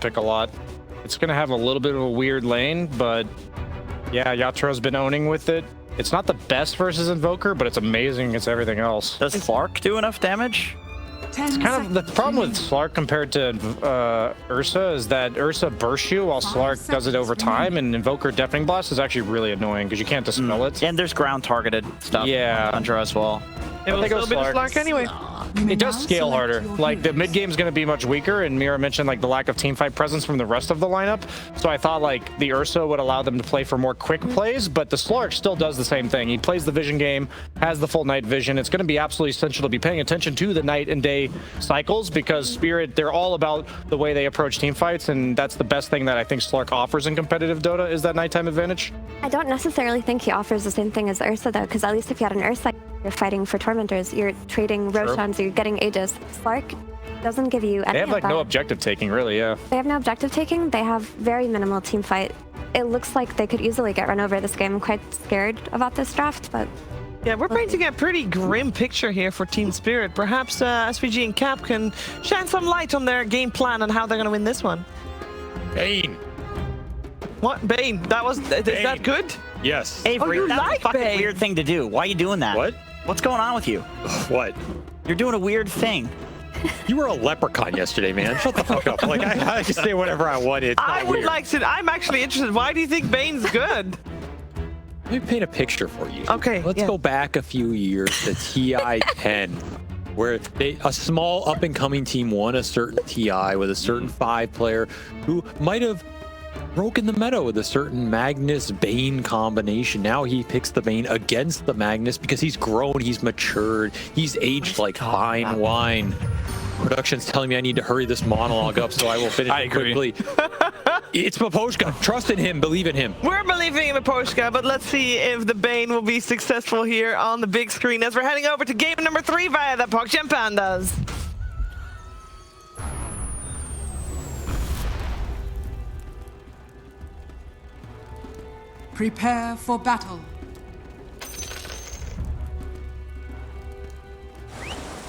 pick a lot. It's going to have a little bit of a weird lane, but yeah, Yatro's been owning with it. It's not the best versus Invoker, but it's amazing against everything else. Does Slark do enough damage? It's kind of the problem with Slark compared to Ursa is that Ursa bursts you while Slark does it over time, and Invoker Deafening Blast is actually really annoying because you can't dispel it. And there's ground targeted stuff on Tundra as well. It was a little bit of Slark anyway. It does scale harder. Like, the mid game is going to be much weaker, and Mira mentioned like the lack of teamfight presence from the rest of the lineup. So I thought like the Ursa would allow them to play for more quick plays, but the Slark still does the same thing. He plays the vision game, has the full night vision. It's going to be absolutely essential to be paying attention to the night and day cycles because Spirit, they're all about the way they approach team fights, and that's the best thing that I think Slark offers in competitive Dota is that nighttime advantage. I don't necessarily think he offers the same thing as Ursa though, because at least if you had an Ursa, you're fighting for Tormentors, you're trading Roshans, you're getting Aegis. Slark doesn't give you any They have like of that. no objective taking, really, yeah. They have no objective taking. They have very minimal team fight. It looks like they could easily get run over this game. I'm quite scared about this draft, but... Yeah, we're painting a pretty grim picture here for Team Spirit. Perhaps SVG and Cap can shine some light on their game plan and how they're going to win this one. Bane. What? Bane? That was... Is that good? Yes. Avery, you that's like a fucking Bane. weird thing to do. Why are you doing that? What? What's going on with you? What? You're doing a weird thing. You were a leprechaun yesterday, man. Shut the fuck up. Like, I can say whatever I want. It's I not would weird. like to... I'm actually interested. Why do you think Bane's good? Let me paint a picture for you. Okay, Let's yeah. go back a few years to TI 10, where a small up-and-coming team won a certain TI with a certain 5-player who might have broken the meta with a certain Magnus Bane combination. Now he picks the Bane against the Magnus because he's grown, he's matured, he's aged like fine wine. Production's telling me I need to hurry this monologue up, so I will finish it quickly. It's Maposhka. Trust in him. Believe in him. We're believing in Maposhka, but let's see if the Bane will be successful here on the big screen as we're heading over to game number 3 via the PogChamp Pandas. Prepare for battle.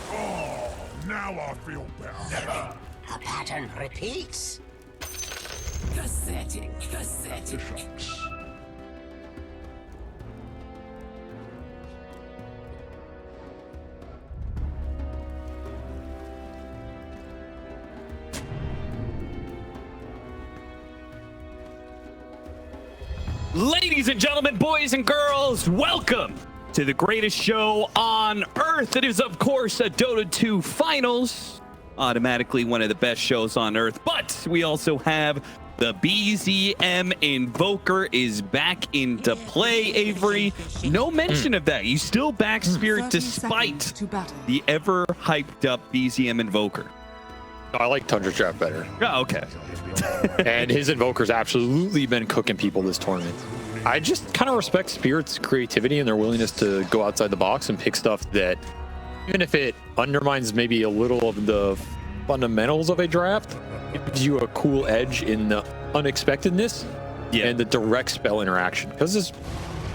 Oh, now I feel better. The pattern repeats. Pathetic. Ladies and gentlemen, boys and girls, welcome to the greatest show on Earth. It is, of course, a Dota 2 Finals. Automatically one of the best shows on Earth. But we also have the BZM Invoker is back into play, Avery. No mention of that. You still back Spirit despite the ever hyped up BZM Invoker. I like Tundra draft better. Oh, okay. And his Invoker's absolutely been cooking people this tournament. I just kind of respect Spirit's creativity and their willingness to go outside the box and pick stuff that, even if it undermines maybe a little of the fundamentals of a draft, it gives you a cool edge in the unexpectedness and the direct spell interaction. Because this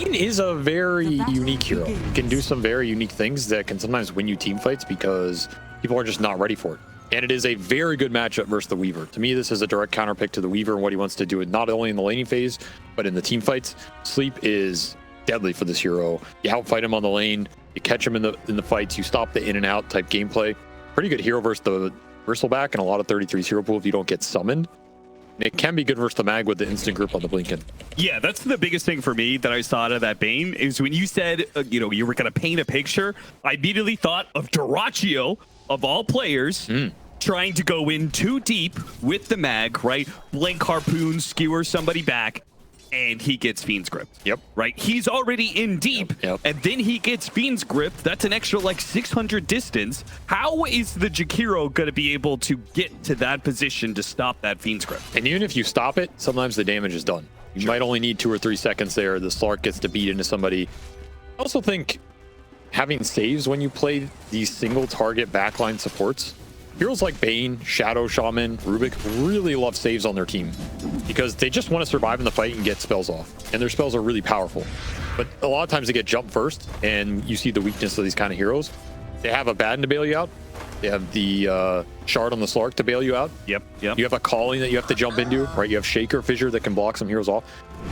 is a very unique hero. He can do some very unique things that can sometimes win you team fights because people are just not ready for it. And it is a very good matchup versus the Weaver. To me, this is a direct counter pick to the Weaver and what he wants to do, not only in the laning phase, but in the team fights. Sleep is deadly for this hero. You outfight him on the lane, you catch him in the fights, you stop the in and out type gameplay. Pretty good hero versus the Bristleback and a lot of 33's hero pool if you don't get summoned. And it can be good versus the Mag with the instant group on the Blinken. Yeah, that's the biggest thing for me that I saw out of that Bane is when you said, you were going to paint a picture, I immediately thought of Duraccio, of all players, trying to go in too deep with the Mag, right? Blink harpoon, skewer somebody back, and he gets Fiend's Grip. Yep. Right? He's already in deep, and then he gets Fiend's Grip. That's an extra like 600 distance. How is the Jakiro going to be able to get to that position to stop that Fiend's Grip? And even if you stop it, sometimes the damage is done. You might only need 2 or 3 seconds there. The Slark gets to beat into somebody. I also think having saves when you play these single target backline supports, heroes like Bane, Shadow Shaman, Rubik really love saves on their team because they just want to survive in the fight and get spells off. And their spells are really powerful. But a lot of times they get jumped first, and you see the weakness of these kind of heroes. They have a Batten to bail you out. They have the shard on the Slark to bail you out. Yep. You have a calling that you have to jump into, right? You have Shaker, Fissure that can block some heroes off.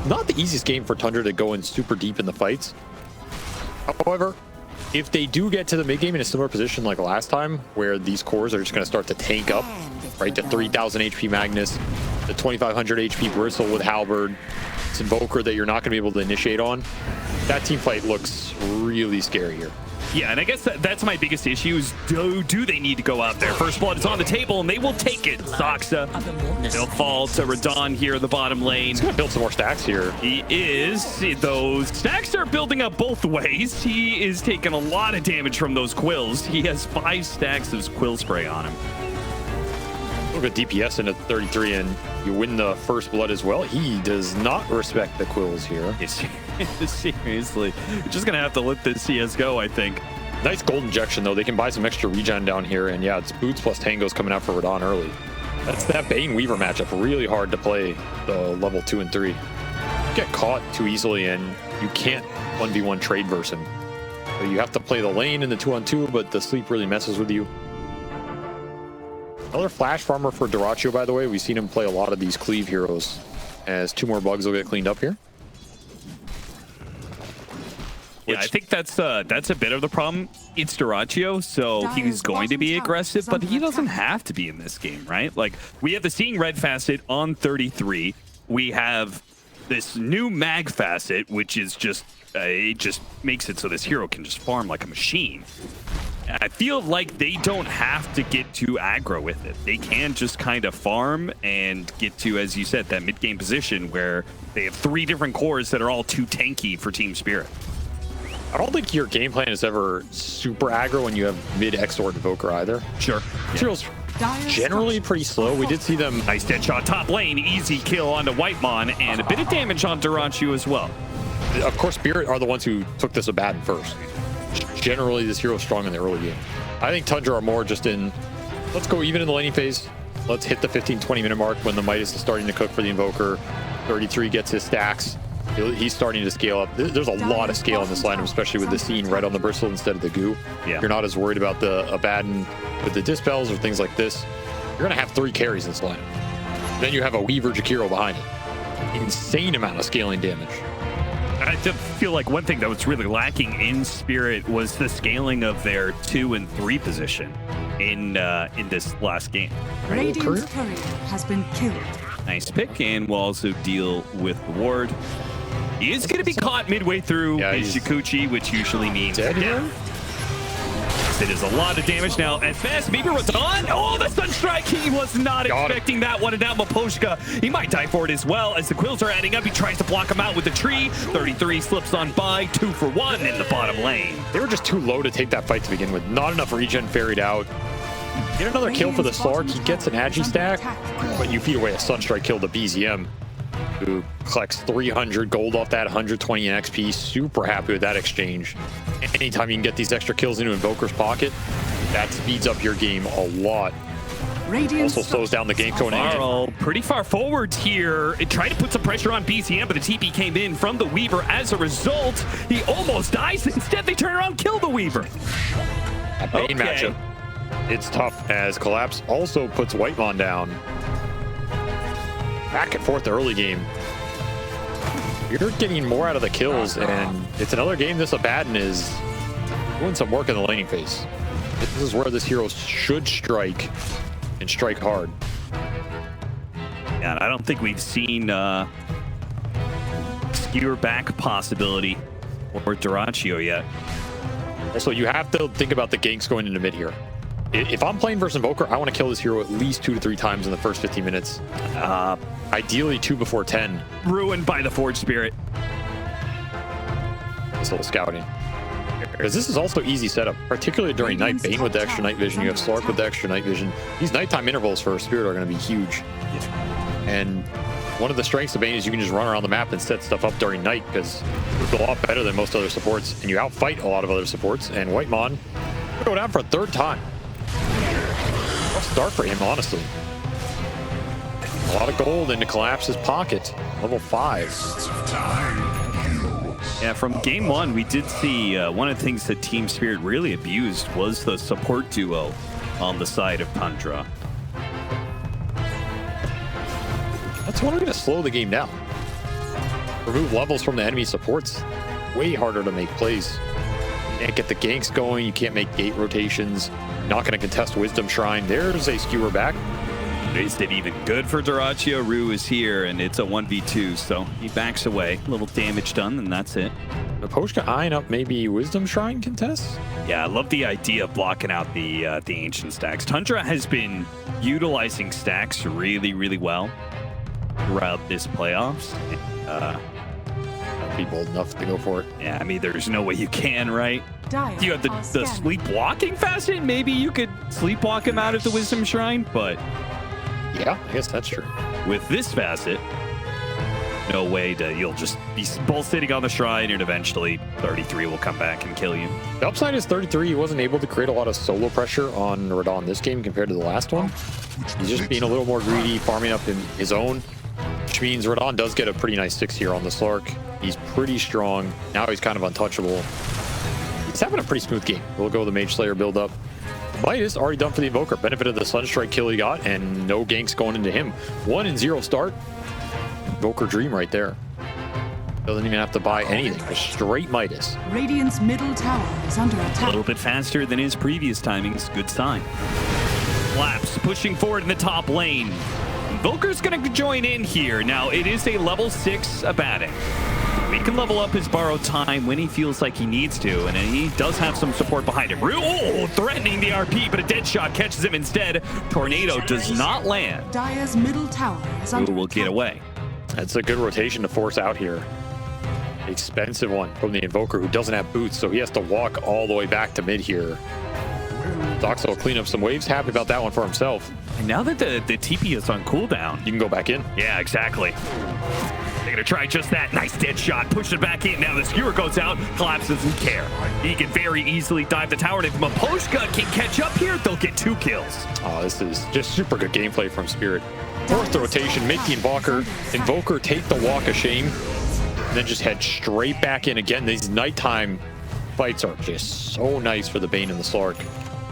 Not the easiest game for Tundra to go in super deep in the fights. However, if they do get to the mid game in a similar position like last time, where these cores are just going to start to tank up, right? The 3,000 HP Magnus, the 2,500 HP Bristle with Halberd, it's Invoker that you're not going to be able to initiate on. That team fight looks really scary here. Yeah, and I guess that's my biggest issue is do they need to go out there? First blood is on the table, and they will take it. Saxa, they'll fall to Radon here in the bottom lane. He's going to build some more stacks here. He is. Those stacks are building up both ways. He is taking a lot of damage from those quills. He has 5 stacks of quill spray on him. Look at DPS into 33, and you win the first blood as well. He does not respect the quills here. Seriously, you're just gonna have to let this CS go, I think. Nice gold injection though. They can buy some extra regen down here, and yeah, it's boots plus tangos coming out for Radon early. That's that Bane Weaver matchup. Really hard to play the level 2 and 3. You get caught too easily, and you can't 1v1 trade versus him. So you have to play the lane in the 2-on-2, but the sleep really messes with you. Another flash farmer for Dyrachyo, by the way. We've seen him play a lot of these cleave heroes, as 2 more bugs will get cleaned up here. Yeah, I think that's a bit of the problem. It's Dyrachyo, so he's going to be aggressive, but he doesn't have to be in this game, right? Like, we have the Seeing Red facet on 33. We have this new Mag facet, which is just, it just makes it so this hero can just farm like a machine. I feel like they don't have to get too aggro with it. They can just kind of farm and get to, as you said, that mid-game position where they have 3 different cores that are all too tanky for Team Spirit. I don't think your game plan is ever super aggro when you have mid-Exort Invoker either. Sure. Heroes generally pretty slow. We did see them... Nice dead shot top lane, easy kill onto Whitemon, and a bit of damage on Dyrachyo as well. Of course, Spirit are the ones who took this Abaddon first. Generally, this hero is strong in the early game. I think Tundra are more just in, let's go even in the laning phase. Let's hit the 15-20 minute mark when the Midas is starting to cook for the Invoker. 33 gets his stacks. He's starting to scale up. There's a lot of scale in this lineup, especially with the Scene right on the Bristle instead of the Goo. Yeah. You're not as worried about the Abaddon with the Dispels or things like this. You're going to have 3 carries in this lineup. Then you have a Weaver Jakiro behind it. Insane amount of scaling damage. I feel like one thing that was really lacking in Spirit was the scaling of their 2 and 3 position in this last game. Radiant's courier has been killed. Nice pick, and we'll also deal with the ward. He is going to be caught midway through his Shikuchi, which usually means death. It is a lot of damage now. At best, maybe Radon. Oh, the Sunstrike! He was not expecting that one. And now Maposhka, he might die for it as well. As the quills are adding up, he tries to block him out with the tree. 33 slips on by, 2 for 1 in the bottom lane. They were just too low to take that fight to begin with. Not enough regen ferried out. Get another kill for the Slark. He gets an Agi stack, but you feed away a Sunstrike kill to BZM, who collects 300 gold off that, 120 in XP. Super happy with that exchange. Anytime you can get these extra kills into Invoker's pocket, that speeds up your game a lot. Also slows down the gank going in. Pretty far forward here. It tried to put some pressure on BCM, but the TP came in from the Weaver. As a result, he almost dies. Instead, they turn around and kill the Weaver. That Bane matchup, it's tough as Collapse also puts Whitemon down. Back and forth the early game. You're getting more out of the kills, and it's another game this Abaddon is doing some work in the laning phase. This is where this hero should strike, and strike hard. Yeah, I don't think we've seen skewer back possibility or Dyrachyo yet. Also, you have to think about the ganks going into mid here. If I'm playing versus Invoker, I want to kill this hero at least 2 to 3 times in the first 15 minutes. Ideally 2 before 10. Ruined by the Forge Spirit. This little scouting. Because this is also easy setup, particularly during night. Bane with the extra night vision, you have Slark with the extra night vision. These nighttime intervals for Spirit are going to be huge. And one of the strengths of Bane is you can just run around the map and set stuff up during night, because it's a lot better than most other supports, and you outfight a lot of other supports. And Whitemon will go down for a 3rd time. Rough start for him, honestly. A lot of gold into Collapse's pocket. Level 5. Yeah, from game 1, we did see one of the things that Team Spirit really abused was the support duo on the side of Tundra. That's one way to slow the game down. Remove levels from the enemy supports. Way harder to make plays. You can't get the ganks going. You can't make gate rotations. Not going to contest Wisdom Shrine. There's a skewer back. Raised it even good for Dyrachyo. Rue is here, and it's a 1v2, so he backs away. A little damage done, and that's it. Naposhka eyeing up maybe Wisdom Shrine contest? Yeah, I love the idea of blocking out the ancient stacks. Tundra has been utilizing stacks really, really well throughout this playoffs. Be bold enough to go for it. Yeah, I mean, there's no way you can, right? Dire If you have the are sleepwalking facet, maybe you could sleepwalk him out of the Wisdom Shrine, but Yeah, I guess that's true. with this facet, no way to, you'll just be both sitting on the shrine and eventually 33 will come back and kill you. The upside is 33. He wasn't able to create a lot of solo pressure on Radon this game compared to the last one. He's just being a little more greedy, farming up in his own, which means Radon does get a pretty nice 6 here on the Slark. He's pretty strong. Now he's kind of untouchable. He's having a pretty smooth game. We'll go with the Mage Slayer build up. Midas already done for the Invoker. Benefit of the Sunstrike kill he got, and no ganks going into him. 1-0 start. Invoker Dream right there. Doesn't even have to buy anything. Just straight Midas. Radiant's middle tower is under A attack. little bit faster than his previous timings. Good sign. Laps pushing forward in the top lane. Invoker's going to join in here. Now, it is a level 6 Abatic. He can level up his borrowed time when he feels like he needs to, and he does have some support behind him. Oh, threatening the RP, but a dead shot catches him instead. Tornado does not land. Dire's middle tower is under Rue will attack. get away. That's a good rotation to force out here. Expensive one from the Invoker, who doesn't have boots, so he has to walk all the way back to mid here. Doxa will clean up some waves. Happy about that one for himself. And now that the TP is on cooldown. You can go back in. Yeah, exactly. They're going to try just that. Nice dead shot. Push it back in. Now the skewer goes out. Collapse doesn't care. He can very easily dive the tower. And if Maposhka can catch up here, they'll get 2 kills. Oh, this is just super good gameplay from Spirit. Fourth rotation, make the Invoker take the walk of shame, and then just head straight back in again. These nighttime fights are just so nice for the Bane and the Slark,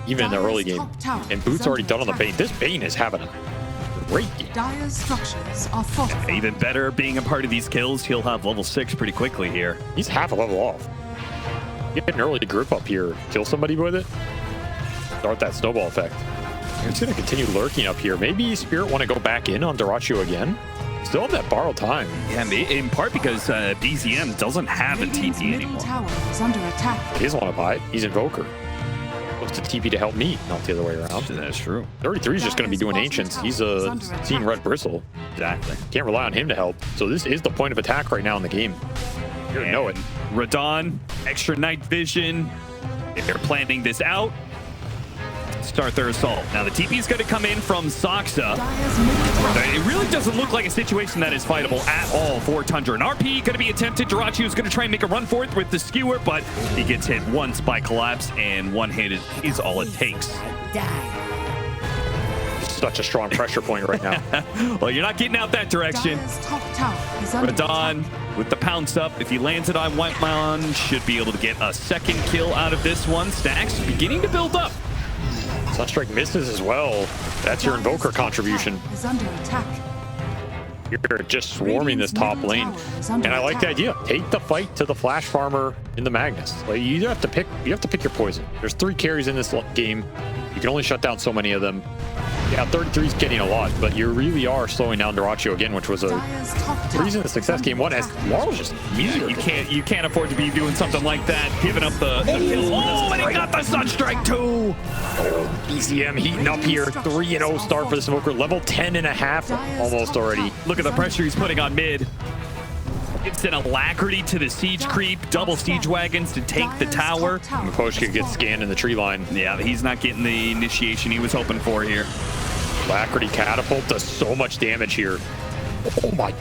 even in the early game. And Boot's already done on the Bane. This Bane is having a great game. Dire's structures are fortified. Even better being a part of these kills, he'll have level 6 pretty quickly here. He's half a level off. Get an early grip up here, kill somebody with it, start that snowball effect. It's going to continue lurking up here. Maybe Spirit want to go back in on Dyrachyo again. Still have that borrowed time. Yeah, in part because BZM doesn't have a Radiant's TP middle anymore. tower is under attack. He doesn't want to buy it. He's Invoker. Supposed to TP to help me, not the other way around. That's true. 33 is just going to be doing Ancients. He's seeing Red Bristle. Exactly. Can't rely on him to help. So this is the point of attack right now in the game. You're going to know it. Radon, extra night vision. If they're planning this out, start their assault. Now the TP is going to come in from Soxa. Dire's middle tower. It really doesn't look like a situation that is fightable at all for Tundra. An RP going to be attempted. Dyrachyo is going to try and make a run for it with the skewer, but he gets hit once by Collapse, and one hit is all it takes. Such a strong pressure point right now. Well, you're not getting out that direction. Dire's top tower is under Radon attack. with the pounce up. If he lands it on Whitemon, should be able to get a second kill out of this one. Stacks beginning to build up. Sunstrike misses as well. That's your Invoker contribution. Is under attack. You're just swarming this top lane. And I like the idea. Take the fight to the Flash Farmer in the Magnus. Like, you have to pick your poison. There's 3 carries in this game. You can only shut down so many of them. Yeah, 33 is getting a lot, but you really are slowing down Dyrachyo again, which was a Dire's top tower reason the success is game under 1 has attack. Laurel's just easier. You can't afford to be doing something like that, giving up the kill. Oh, and he got the Sunstrike too. BZM heating up here. 3-0 start for the Smoker. Level 10.5 almost already. Look at the pressure he's putting on mid. It's an alacrity to the siege creep, double siege wagons to take the tower. Maposhka gets scanned in the tree line. Yeah, he's not getting the initiation he was hoping for here. Alacrity Catapult does so much damage here. Oh my.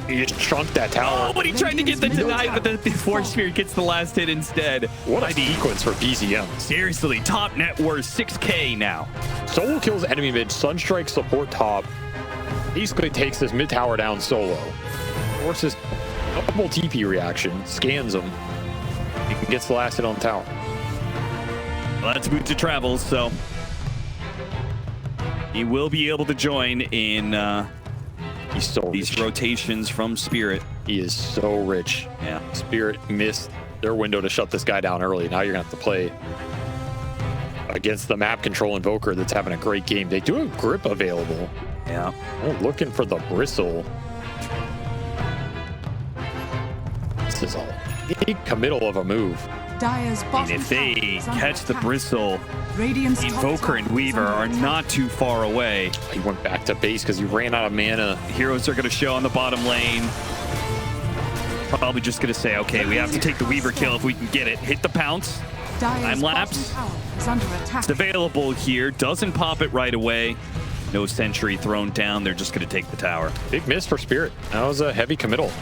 He just chunked that tower. Oh, but he tried to get the deny, but the Force Sphere gets the last hit instead. What a sequence for BZM. Seriously, top net worth 6K now. Solo kills enemy mid, Sunstrike support top. Basically takes this mid tower down solo. Forces double TP reaction, scans him. He gets the last hit on the tower. Well, that's Boot to travel, so He will be able to join in He's so these rich. rotations from Spirit. He is so rich. Yeah. Spirit missed their window to shut this guy down early. Now you're going to have to play against the map control invoker that's having a great game. They do have grip available. Yeah. They're looking for the bristle. This is a big committal of a move. Dire's And bottom if they tower is under catch the attack. bristle, Radiant's top Invoker tower and is Weaver under are attack. not too far away. He went back to base because he ran out of mana. Heroes are going to show on the bottom lane. Probably just going to say, okay, we have to take the Weaver kill if we can get it. Hit the pounce. Dire's Time lapse. bottom tower is under attack. It's available here. Doesn't pop it right away. No sentry thrown down. They're just going to take the tower. Big miss for Spirit. That was a heavy committal.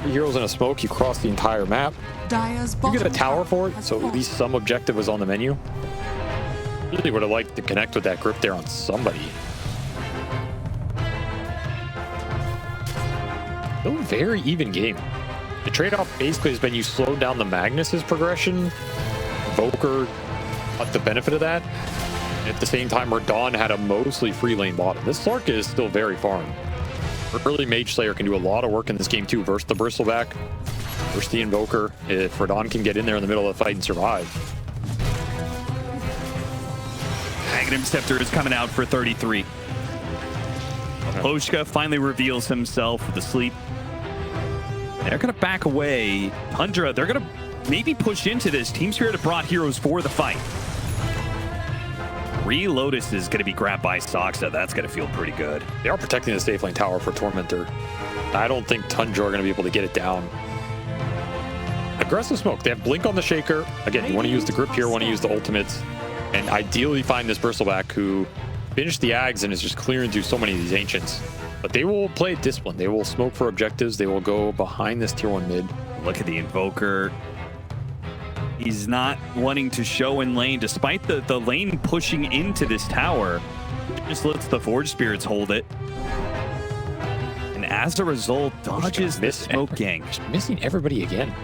3 heroes in a smoke. You cross the entire map. Dire's You bottom get a tower for it, has so at fallen. least some objective was on the menu. Really would have liked to connect with that grip there on somebody. Still a very even game. The trade-off basically has been you slowed down the Magnus's progression. Invoker got the benefit of that. At the same time, Radon had a mostly free lane bottom. This Slark is still very farm. Early Mage Slayer can do a lot of work in this game too, versus the Bristleback, versus the Invoker. If Radon can get in there in the middle of the fight and survive. Aghanim Scepter is coming out for 33. Poshka finally reveals himself with the sleep. They're going to back away. Tundra, they're going to maybe push into this. Team Spirit have brought heroes for the fight. Lotus is going to be grabbed by Soxa. That's going to feel pretty good. They are protecting the safe lane tower for Tormentor. I don't think Tundra are going to be able to get it down. Aggressive smoke. They have Blink on the Shaker. Again, you want to use the grip here, want to use the ultimates, and ideally find this Bristleback who finished the Ags and is just clearing through so many of these Ancients. But they will play it disciplined. They will smoke for objectives. They will go behind this tier 1 mid. Look at the Invoker. He's not wanting to show in lane, despite the lane pushing into this tower. Just lets the Forge Spirits hold it. And as a result, dodges the smoke gang. Just missing everybody again.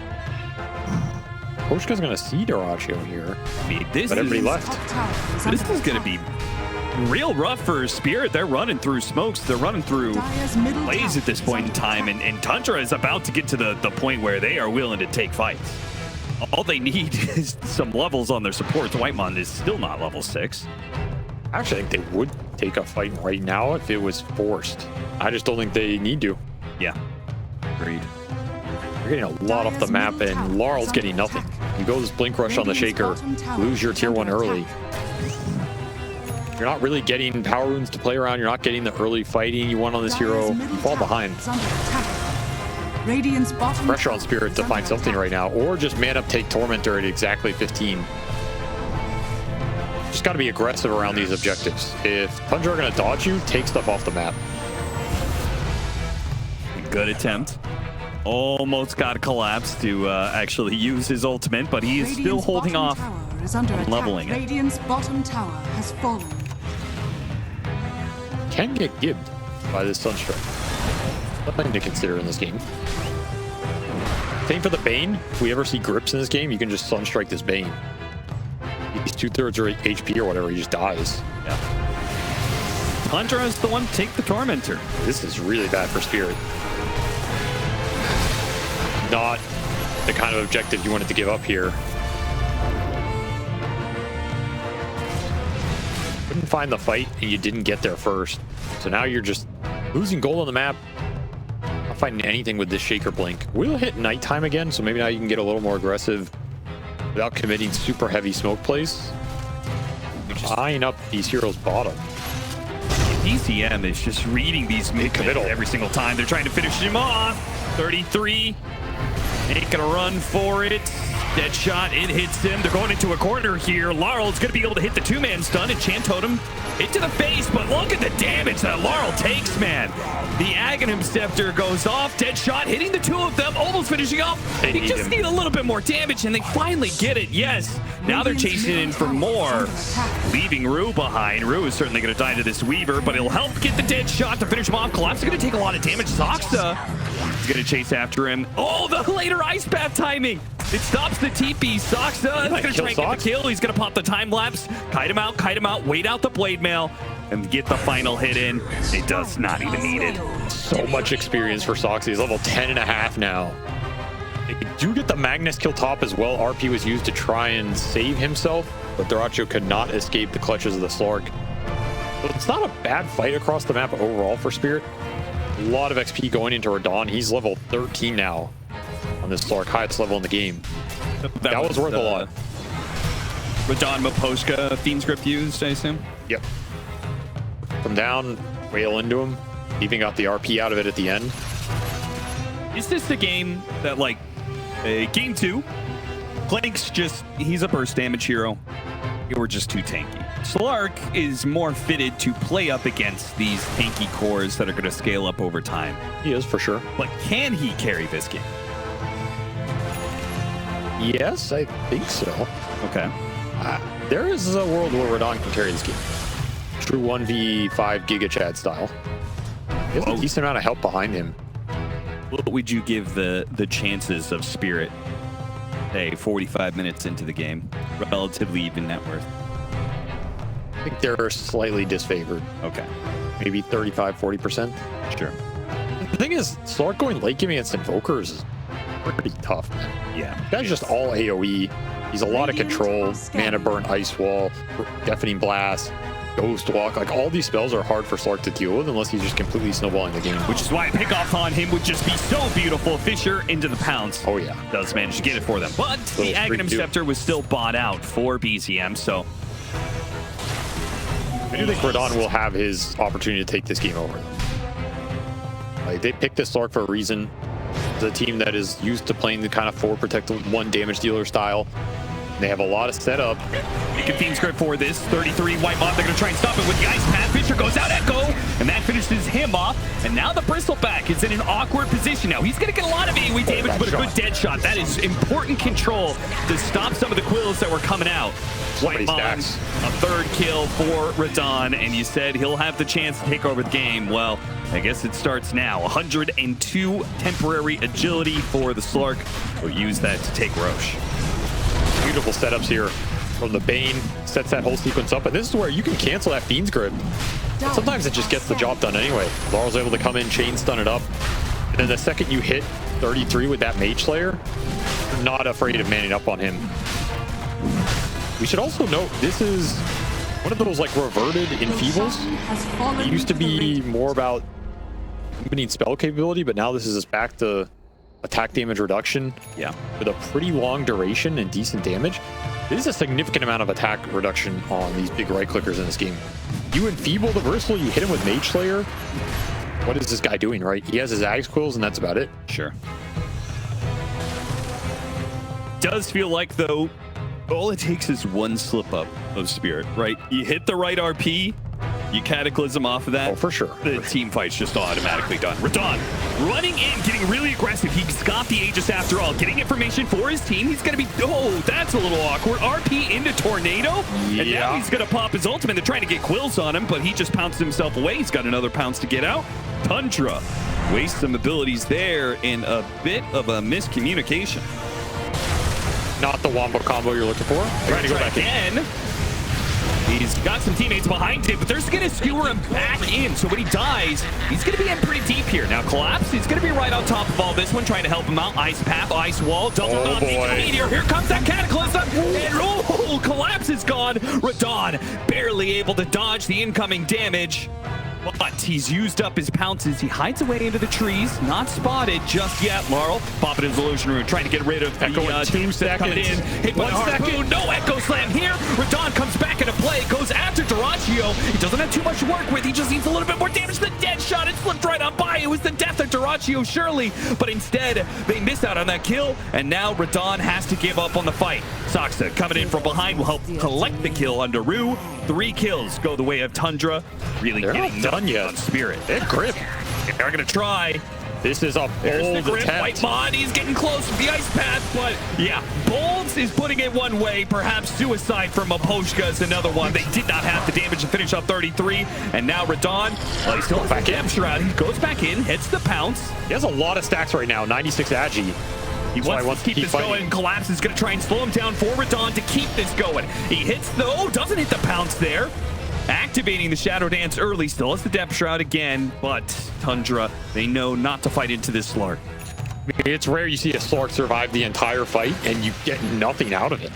Poshka's going to see Dyrachio here. I mean, this But everybody is, left. Top tower is this under is going to attack. be real rough for Spirit. They're running through smokes. They're running through Dire's middle plays tower at this is point in under time. attack. And Tundra is about to get to the point where they are willing to take fights. All they need is some levels on their support. Whitemon is still not level 6. Actually, I think they would take a fight right now if it was forced. I just don't think they need to. Yeah, agreed. You're getting a lot off the map, and Laurel's getting nothing. You go this Blink Rush on the Shaker, lose your tier 1 early. You're not really getting power runes to play around. You're not getting the early fighting you want on this hero. You fall behind. Radiant's bottom Pressure on tower Spirit is to under find something attack. right now, or just man up, take Tormentor at exactly 15. Just got to be aggressive around these objectives. If Tundra are going to dodge you, take stuff off the map. Good attempt. Almost got collapsed to actually use his ultimate, but he is still Radiant's holding bottom off. tower is under on attack. leveling it. Radiant's bottom tower has fallen. Can get gibbed by this Sunstrike. Nothing to consider in this game. Same for the Bane. If we ever see grips in this game, you can just Sunstrike this Bane. He's 2/3 or HP or whatever, he just dies. Yeah. Tundra is the one to take the Tormentor. This is really bad for Spirit. Not the kind of objective you wanted to give up here. Couldn't find the fight and you didn't get there first. So now you're just losing gold on the map. Not finding anything with this Shaker Blink. We'll hit nighttime again, so maybe now you can get a little more aggressive without committing super heavy smoke plays. Eyeing up these heroes bottom. ECM is just reading these movements every single time. They're trying to finish him off. 33. Making a run for it. Dead shot, it hits him. They're going into a corner here. Laurel's going to be able to hit the 2-man stun. Enchant Totem into the face, but look at the damage that Laurel takes, man. The Aghanim Scepter goes off. Dead shot, hitting the 2 of them, almost finishing off. They just need a little bit more damage, and they finally get it. Yes, now they're chasing in for more, leaving Rue behind. Rue is certainly going to die to this Weaver, but it'll help get the dead shot to finish him off. Collapse is going to take a lot of damage. Soxa is going to chase after him. Oh, the later Ice Path timing. It stops the TP. Soxa is going to try and get the kill. He's going to pop the time lapse. Kite him out, wait out the blade mail. and get the final hit in. It does not even need it. So much experience for Soxy. He's level 10.5 now. They do get the Magnus kill top as well. RP was used to try and save himself, but Dyrachyo could not escape the clutches of the Slark. So it's not a bad fight across the map overall for Spirit. A lot of XP going into Radon. He's level 13 now on this Slark, highest level in the game. That was worth a lot. Radon Maposhka, Fiend Script used, I assume? Yep. From down, wail into him. Even got the RP out of it at the end. Is this the game that, like, game 2, Clank's just, he's a burst damage hero. You're just too tanky. Slark is more fitted to play up against these tanky cores that are going to scale up over time. He is, for sure. But can he carry this game? Yes, I think so. Okay. There is a world where Radon can carry this game. True 1v5 Giga Chad style. He has a decent amount of help behind him. What would you give the chances of Spirit, say, 45 minutes into the game? Relatively even net worth. I think they're slightly disfavored. Okay. Maybe 35, 40%. Sure. The thing is, Slark going late game against Invokers is pretty tough, man. Yeah. The guy's just all AoE. He's a lot of control, Mana Burn, Ice Wall, Deafening Blast, Ghost Walk. Like, all these spells are hard for Slark to deal with unless he's just completely snowballing the game. Which is why a pick-off on him would just be so beautiful. Fisher into the pounce. Oh, yeah. Does manage to get it for them. But the Aghanim Scepter was still bought out for BZM, so... I do think Radon will have his opportunity to take this game over. Like, they picked this Slark for a reason. It's a team that is used to playing the kind of 4 protect 1 damage dealer style. They have a lot of setup. You can Fiend Script for this. 33 White Moth. They're going to try and stop it with the Ice Path. Fisher goes out, Echo, and that finishes him off. And now the Bristleback is in an awkward position now. He's going to get a lot of AoE damage, but a good dead shot. That is important control to stop some of the quills that were coming out. White Moth, a 3rd kill for Radon, and you said he'll have the chance to take over the game. Well, I guess it starts now. 102 temporary agility for the Slark. We'll use that to take Roche. Beautiful setups here from the Bane. Sets that whole sequence up, and this is where you can cancel that Fiend's Grip. Sometimes it just gets the job done anyway. Laurel's able to come in, chain stun it up, and then the second you hit 33 with that Mage Slayer, you're not afraid of manning up on him. We should also note, this is one of those like reverted enfeebles. It used to be more about limiting spell capability, but now this is back to attack damage reduction. Yeah. With a pretty long duration and decent damage. This is a significant amount of attack reduction on these big right clickers in this game. You enfeeble the Versatile, you hit him with Mage Slayer. What is this guy doing, right? He has his Axe Quills and that's about it. Sure. Does feel like, though, all it takes is one slip up of Spirit, right? You hit the right RP, you Cataclysm off of that. Oh, for sure. The team fight's just automatically done. Radon running in, getting really aggressive. He's got the Aegis after all. Getting information for his team. He's going to be... Oh, that's a little awkward. RP into Tornado. Yeah. And now he's going to pop his ultimate. They're trying to get quills on him, but he just pounced himself away. He's got another pounce to get out. Tundra wastes some abilities there in a bit of a miscommunication. Not the Wombo combo you're looking for. Trying to go back in. He's got some teammates behind him, but they're just going to skewer him back in. So when he dies, he's going to be in pretty deep here. Now, Collapse, he's going to be right on top of all this one, trying to help him out. Ice Path, Ice Wall, double Meteor. Here comes that Cataclysm. And oh, Collapse is gone. Radon barely able to dodge the incoming damage. But he's used up his pounces. He hides away into the trees. Not spotted just yet. Laurel popping his illusion rune, trying to get rid of Echo the 2 seconds. coming in. Hit 1 second. No Echo Slam here. Radon comes back into play. Goes after Dyrachyo. He doesn't have too much to work with. He just needs a little bit more damage. The dead shot. It slipped right on by. It was the death of Dyrachyo, surely. But instead, they miss out on that kill. And now Radon has to give up on the fight. Soxa coming in from behind will help collect the kill on Daru. 3 kills go the way of Tundra. Really getting done yet on Spirit. They're grip. They're going to try. This is a bold attempt. White Mod, he's getting close with the Ice Path, but yeah, Bolds is putting it one way. Perhaps Suicide from Maposhka is another one. They did not have the damage to finish up 33, and now Radon, well, he's still back in. He goes back in, hits the pounce. He has a lot of stacks right now, 96 Agi. He wants to keep this going. Collapse is going to try and slow him down for Radon to keep this going. He hits the, doesn't hit the pounce there. activating the Shadow Dance early. Still has the Depth Shroud again, but Tundra, they know not to fight into this Slark. It's rare you see a Slark survive the entire fight and you get nothing out of it.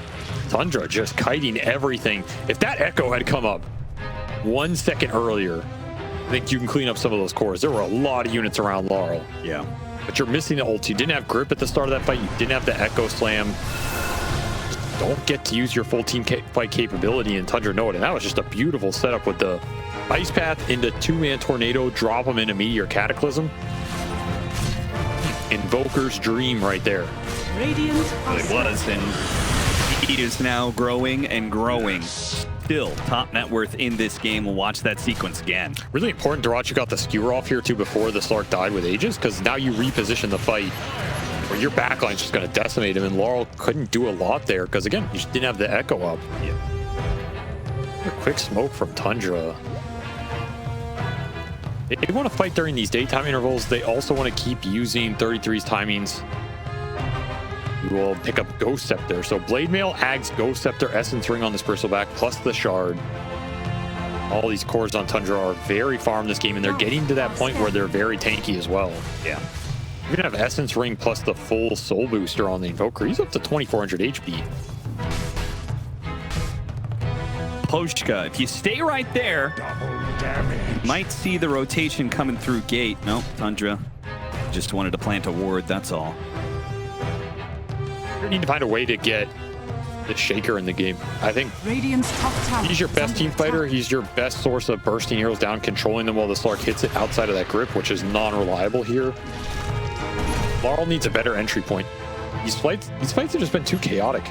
Tundra just kiting everything. If that Echo had come up 1 second earlier, I think you can clean up some of those cores. There were a lot of units around Laurel. Yeah. But you're missing the ult. You didn't have grip at the start of that fight. You didn't have the Echo Slam. Just don't get to use your full team fight capability in Tundra Node. And that was just a beautiful setup with the Ice Path into 2-man Tornado, drop them into Meteor Cataclysm. Invoker's dream right there. Radiant It was, and he is now growing and growing. Still top net worth in this game. We'll watch that sequence again. Really important to watch. You got the skewer off here too before the Slark died with Aegis, because now you reposition the fight where your backline's just going to decimate him, and Laurel couldn't do a lot there because, again, you just didn't have the Echo up. Yeah. A quick smoke from Tundra. They want to fight during these daytime intervals. They also want to keep using 33's timings. We will pick up Ghost Scepter. So Blade Mail, Ags, Ghost Scepter, Essence Ring on this bristleback, plus the Shard. All these cores on Tundra are very far in this game, and they're getting to that point where they're very tanky as well. Yeah. You're going to have Essence Ring plus the full Soul Booster on the Invoker. He's up to 2400 HP. Poshka, if you stay right there, you might see the rotation coming through gate. Nope, Tundra just wanted to plant a ward, that's all. You need to find a way to get the Shaker in the game. I think Radiant's top tower. He's your best team fighter. He's your best source of bursting heroes down, controlling them while the Slark hits it outside of that grip, which is non-reliable here. Laurel needs a better entry point. These fights have just been too chaotic,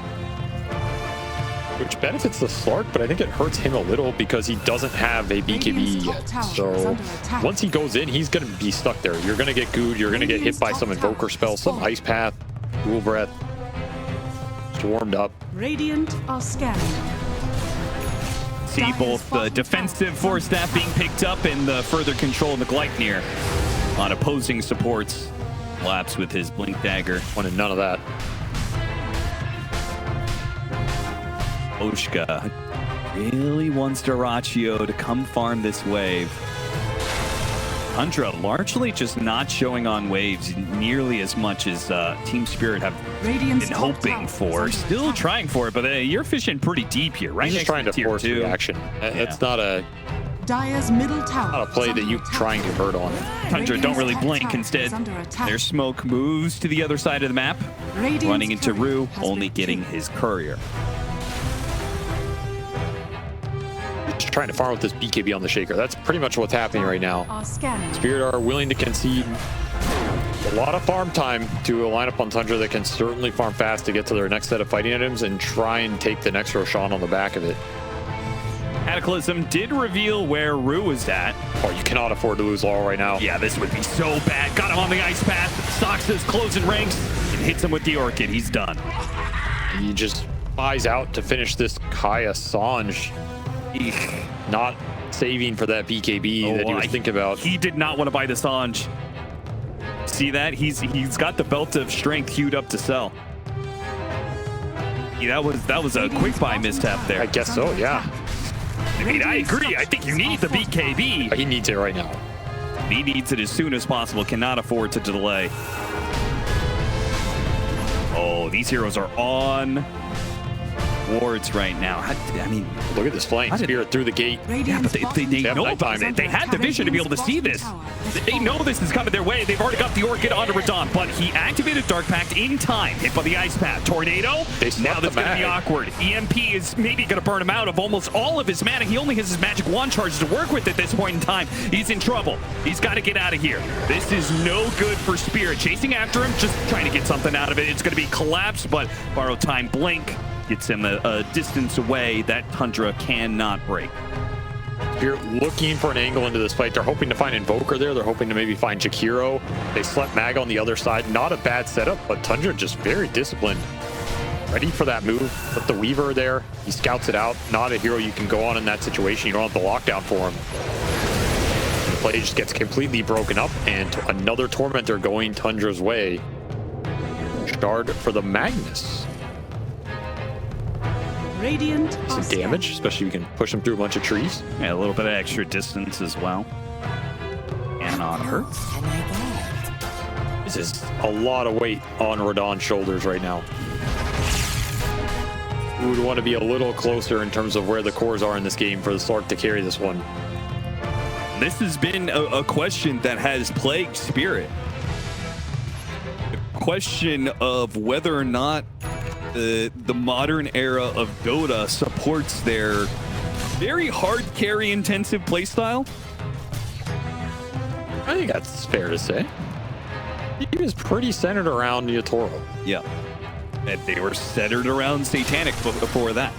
which benefits the Slark, but I think it hurts him a little because he doesn't have a BKB yet. So once he goes in, he's going to be stuck there. You're going to get gooed. You're going to get hit by some Invoker spells, some Ice Path, Dual Breath. Warmed up. Radiant are scanning. See both the defensive force staff being picked up and the further control of the Gleipnir on opposing supports. Laps with his Blink Dagger. Wanted none of that. Oshka really wants Dyrachyo to come farm this wave. Tundra largely just not showing on waves nearly as much as Team Spirit have been hoping for. Still trying for it, but you're fishing pretty deep here, right? He's just trying to force reaction. It's not a Dire's middle tower. Not a play that you try and convert on. Tundra don't really blink. Instead, their smoke moves to the other side of the map, running into Rue, only getting his courier. Just trying to farm with this BKB on the Shaker. That's pretty much what's happening right now. Spirit are willing to concede a lot of farm time to a lineup on Tundra that can certainly farm fast to get to their next set of fighting items and try and take the next Roshan on the back of it. Cataclysm did reveal where Rue is at. Oh, you cannot afford to lose Laurel right now. Yeah, this would be so bad. Got him on the Ice Path. Soxa's closing ranks and hits him with the Orchid. He's done. He just buys out to finish this Kaya Sange. Not saving for that BKB that he was thinking about. He did not want to buy the Sange. See that? He's got the Belt of Strength queued up to sell. Yeah, that was a quick buy mishap there. I guess so, yeah. I mean, I agree. I think you need the BKB. He needs it right now. He needs it as soon as possible. Cannot afford to delay. Oh, these heroes are on wards right now. I mean, look at this flying Spirit through the gate. Yeah, but they know about it. They had the vision to be able to see this. They know this is coming their way. They've already got the Orchid onto Radon, but he activated Dark Pact in time. Hit by the Ice Path. Tornado. Now that's going to be awkward. EMP is maybe going to burn him out of almost all of his mana. He only has his magic wand charges to work with at this point in time. He's in trouble. He's got to get out of here. This is no good for Spirit. Chasing after him, just trying to get something out of it. It's going to be collapse, but borrowed time blink gets him a distance away that Tundra cannot break. Spirit looking for an angle into this fight. They're hoping to find Invoker there. They're hoping to maybe find Jakiro. They slept Mag on the other side. Not a bad setup, but Tundra just very disciplined. Ready for that move. Put the Weaver there. He scouts it out. Not a hero you can go on in that situation. You don't have the lockdown for him. And the play just gets completely broken up, and another Tormentor going Tundra's way. Shard for the Magnus. Radiant are Some damage, especially if you can push them through a bunch of trees. Yeah, a little bit of extra distance as well. And on her. This is a lot of weight on Radon's shoulders right now. We would want to be a little closer in terms of where the cores are in this game for the Slark to carry this one. This has been a question that has plagued Spirit. The question of whether or not the modern era of Dota supports their very hard carry intensive playstyle. I think that's fair to say. He was pretty centered around Yatoro. Yeah. And they were centered around Satanic before that,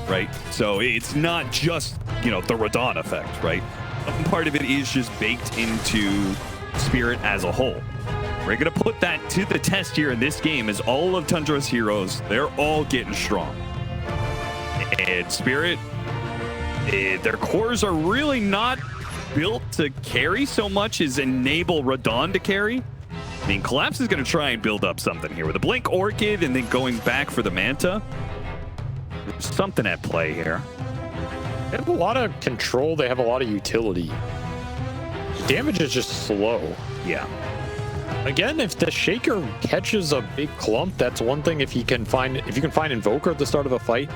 right? So it's not just, you know, the Radon effect, right? Some part of it is just baked into Spirit as a whole. We're going to put that to the test here in this game as all of Tundra's heroes, they're all getting strong. And Spirit, their cores are really not built to carry so much as enable Radon to carry. I mean, Collapse is going to try and build up something here with a Blink Orchid and then going back for the Manta. There's something at play here. They have a lot of control. They have a lot of utility. The damage is just slow. Yeah. Again, if the Shaker catches a big clump, that's one thing. If you can find Invoker at the start of a fight,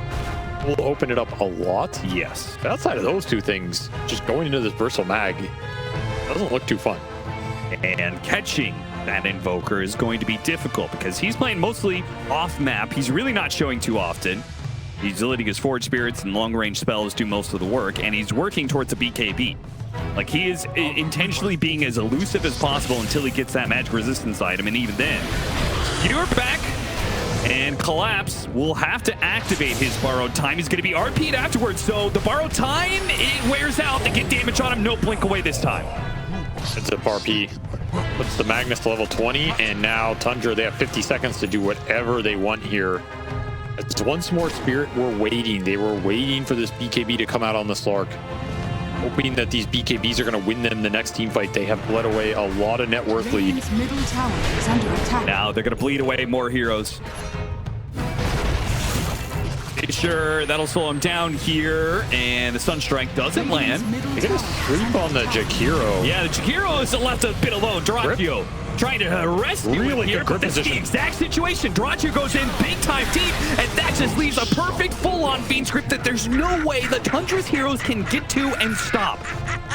will open it up a lot. Yes. But outside of those two things, just going into this Bursal Mag doesn't look too fun. And catching that Invoker is going to be difficult because he's playing mostly off map. He's really not showing too often. He's letting his Forge Spirits and long range spells do most of the work, and he's working towards a BKB. Like, he is intentionally being as elusive as possible until he gets that magic resistance item, and even then, you're back. And Collapse will have to activate his borrowed time. He's going to be RP'd afterwards, so the borrowed time, it wears out. They get damage on him, no blink away this time. It's a RP. Puts the Magnus to level 20, and now Tundra, they have 50 seconds to do whatever they want here. It's once more Spirit were waiting. They were waiting for this BKB to come out on the Slark, hoping that these BKBs are going to win them the next team fight. They have bled away a lot of net worth lead. Radiant's middle tower is under attack. Now they're going to bleed away more heroes. Sure, that'll slow him down here, and the Sunstrike doesn't land. They get a sweep on the Jakiro. Yeah, the Jakiro is left a bit alone. Dyrachyo trying to rescue really him here, good but grip that's position. the exact situation. Dyrachyo goes in big time deep, and that just leaves a perfect full-on Fiend script that there's no way the Tundra's heroes can get to and stop.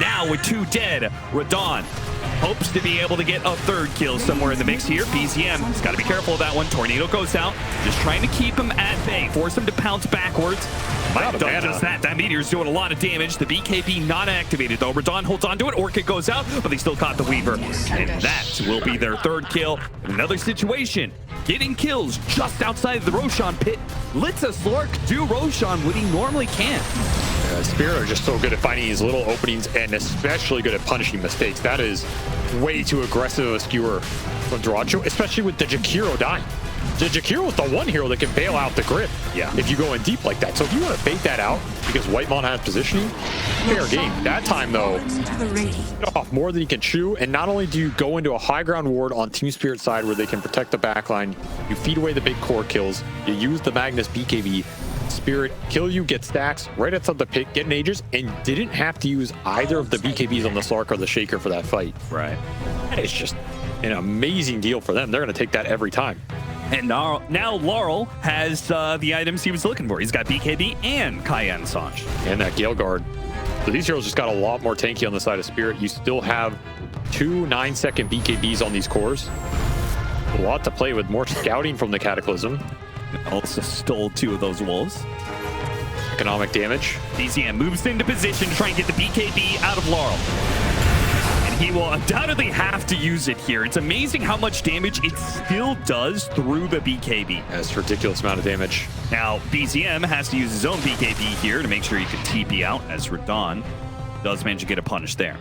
Now with 2 dead, Radon hopes to be able to get a 3rd kill somewhere in the mix here. BZM has got to be careful of that one. Tornado goes out, just trying to keep him at bay, force him to pounce backwards. Might have done just that. That Meteor's doing a lot of damage. The BKB not activated though. Radon holds on to it. Orchid goes out, but they still caught the Weaver. And that will be their 3rd kill. Another situation, getting kills just outside the Roshan pit lets a Slark do Roshan what he normally can. Spirit are just so good at finding these little openings and especially good at punishing mistakes. That is way too aggressive of a skewer from Dyrachyo, especially with the Jakiro dying. The Jakiro is the one hero that can bail out the grip if you go in deep like that. So if you want to bait that out because Whitemon has positioning, fair game. That time though, off more than he can chew. And not only do you go into a high ground ward on Team Spirit side where they can protect the backline, you feed away the big core kills, you use the Magnus BKB, Spirit kill you, get stacks right outside the pit, get an Aegis, and didn't have to use either of the BKBs on the Slark or the Shaker for that fight. Right. It's just an amazing deal for them. They're going to take that every time. And now Laurel has the items he was looking for. He's got BKB and Cayenne Sange. And that Gale Guard. So these heroes just got a lot more tanky on the side of Spirit. You still have 2 9-second BKBs on these cores. A lot to play with. More scouting from the Cataclysm. Also stole 2 of those wolves. Economic damage. BZM moves into position to try and get the BKB out of Laurel. And he will undoubtedly have to use it here. It's amazing how much damage it still does through the BKB. That's a ridiculous amount of damage. Now, BZM has to use his own BKB here to make sure he can TP out, as Radon does manage to get a punish there.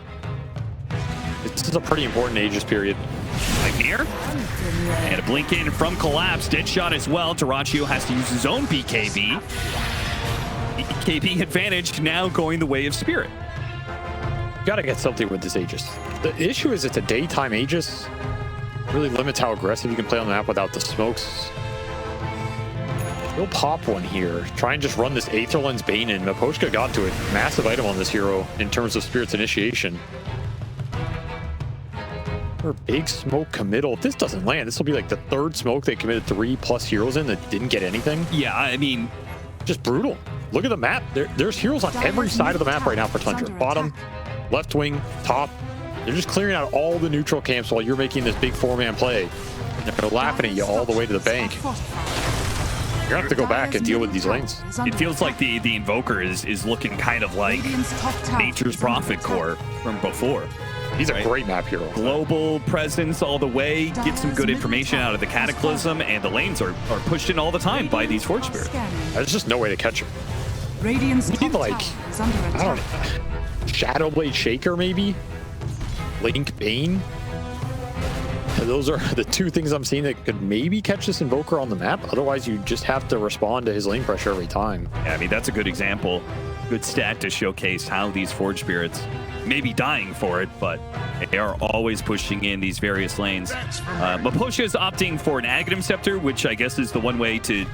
This is a pretty important Aegis period. Nightmare. And a blink in from Collapse. Deadshot as well. Dyrachyo has to use his own BKB. BKB advantage now going the way of Spirit. Got to get something with this Aegis. The issue is it's a daytime Aegis. Really limits how aggressive you can play on the map without the smokes. He'll pop one here. Try and just run this Aether Lens Bane in. Mapochka got to it. Massive item on this hero in terms of Spirit's initiation. Or big smoke committal. If this doesn't land, this will be like the third smoke they committed 3+ heroes in that didn't get anything. Yeah, I mean, just brutal. Look at the map. There's heroes on every side of the map right now for Tundra. Bottom, left wing, top. They're just clearing out all the neutral camps while you're making this big 4-man play. And they're laughing at you all the way to the bank. You're gonna have to go back and deal with these lanes. It feels like the Invoker is looking kind of like Nature's Prophet Core from before. He's a great map hero. Global presence all the way, get some good information out of the Cataclysm, and the lanes are pushed in all the time by these Forge Spirits. There's just no way to catch him. Radiant's We need like, I don't know, Shadowblade Shaker maybe? Link Bane? Those are the two things I'm seeing that could maybe catch this Invoker on the map. Otherwise, you just have to respond to his lane pressure every time. Yeah, I mean, that's a good example. Good stat to showcase how these Forge Spirits may be dying for it, but they are always pushing in these various lanes. Mapochka is opting for an Aghanim Scepter, which I guess is the one way to,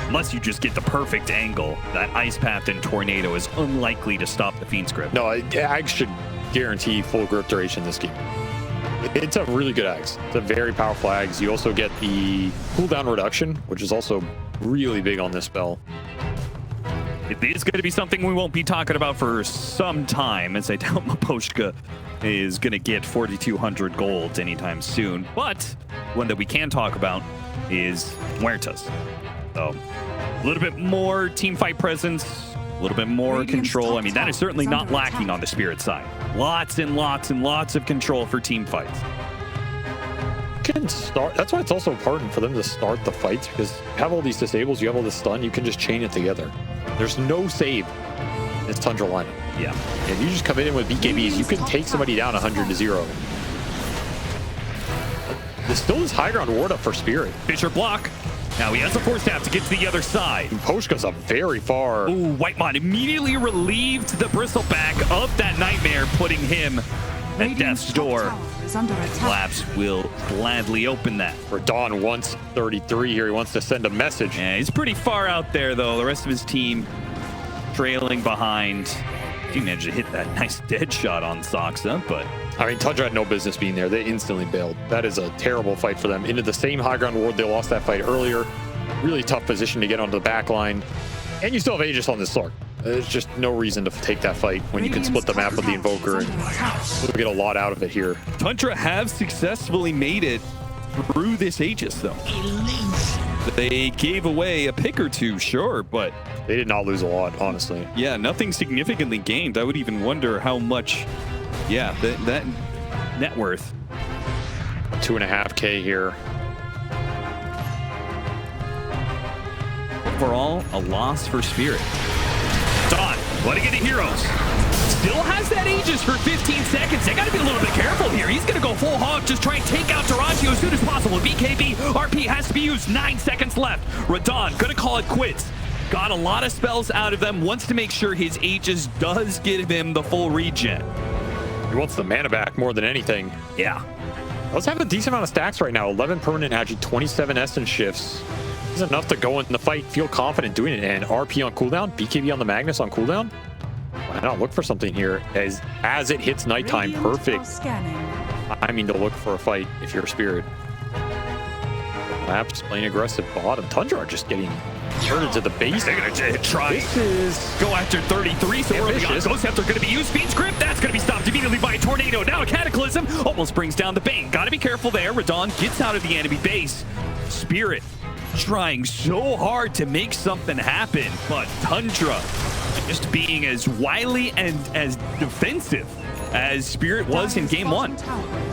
unless you just get the perfect angle, that Ice Path and Tornado is unlikely to stop the Fiend's Grip. No, Ags should guarantee full grip duration this game. It's a really good Ags. It's a very powerful Ags. You also get the cooldown reduction, which is also really big on this spell. It is going to be something we won't be talking about for some time, as I doubt Mapochka is going to get 4,200 gold anytime soon. But one that we can talk about is Muertas. So a little bit more team fight presence, a little bit more control. I mean, that is certainly not lacking on the Spirit side. Lots and lots and lots of control for team fights. Can start. That's why it's also important for them to start the fights, because you have all these disables, you have all this stun, you can just chain it together. There's no save in this Tundra lineup. Yeah. If you just come in with BKBs, you can take somebody down 100-0. There's still this high ground ward up for Spirit. Fisher block. Now he has a force staff to get to the other side. Poshka's up very far. Ooh, Whitemon immediately relieved the bristleback of that nightmare, putting him at death's door. Labs will gladly open that. Radon wants 33 here. He wants to send a message. Yeah, he's pretty far out there, though. The rest of his team trailing behind. He managed to hit that nice dead shot on Soxa, but... I mean, Tundra had no business being there. They instantly bailed. That is a terrible fight for them. Into the same high ground ward. They lost that fight earlier. Really tough position to get onto the back line. And you still have Aegis on this Slark. There's just no reason to take that fight when you can split the map with the Invoker and we'll get a lot out of it here. Tundra have successfully made it through this Aegis, though. They gave away a pick or two, sure, but... They did not lose a lot, honestly. Yeah, nothing significantly gained. I would even wonder how much, yeah, that net worth. 2.5K here. Overall, a loss for Spirit. Dawn, what to get the heroes? Still has that Aegis for 15 seconds. They got to be a little bit careful here. He's going to go full hog, just try and take out Taraji as soon as possible. BKB, RP has to be used. 9 seconds left. Radon, going to call it quits. Got a lot of spells out of them. Wants to make sure his Aegis does give him the full regen. He wants the mana back more than anything. Yeah. Let's have a decent amount of stacks right now. 11 permanent Agi, 27 Essence shifts. This is enough to go in the fight, feel confident doing it. And RP on cooldown, BKB on the Magnus on cooldown. Why not look for something here as it hits nighttime? Perfect. I mean, to look for a fight if you're a Spirit. Labs playing aggressive bottom. Tundra are just getting turned to the base. They're going to try go after 33. So early on, Ghost Scepter going to be used. Fiend's Grip, that's going to be stopped immediately by a Tornado. Now a Cataclysm almost brings down the Bane. Got to be careful there. Radon gets out of the enemy base. Spirit trying so hard to make something happen, but Tundra just being as wily and as defensive as Spirit was in game 1.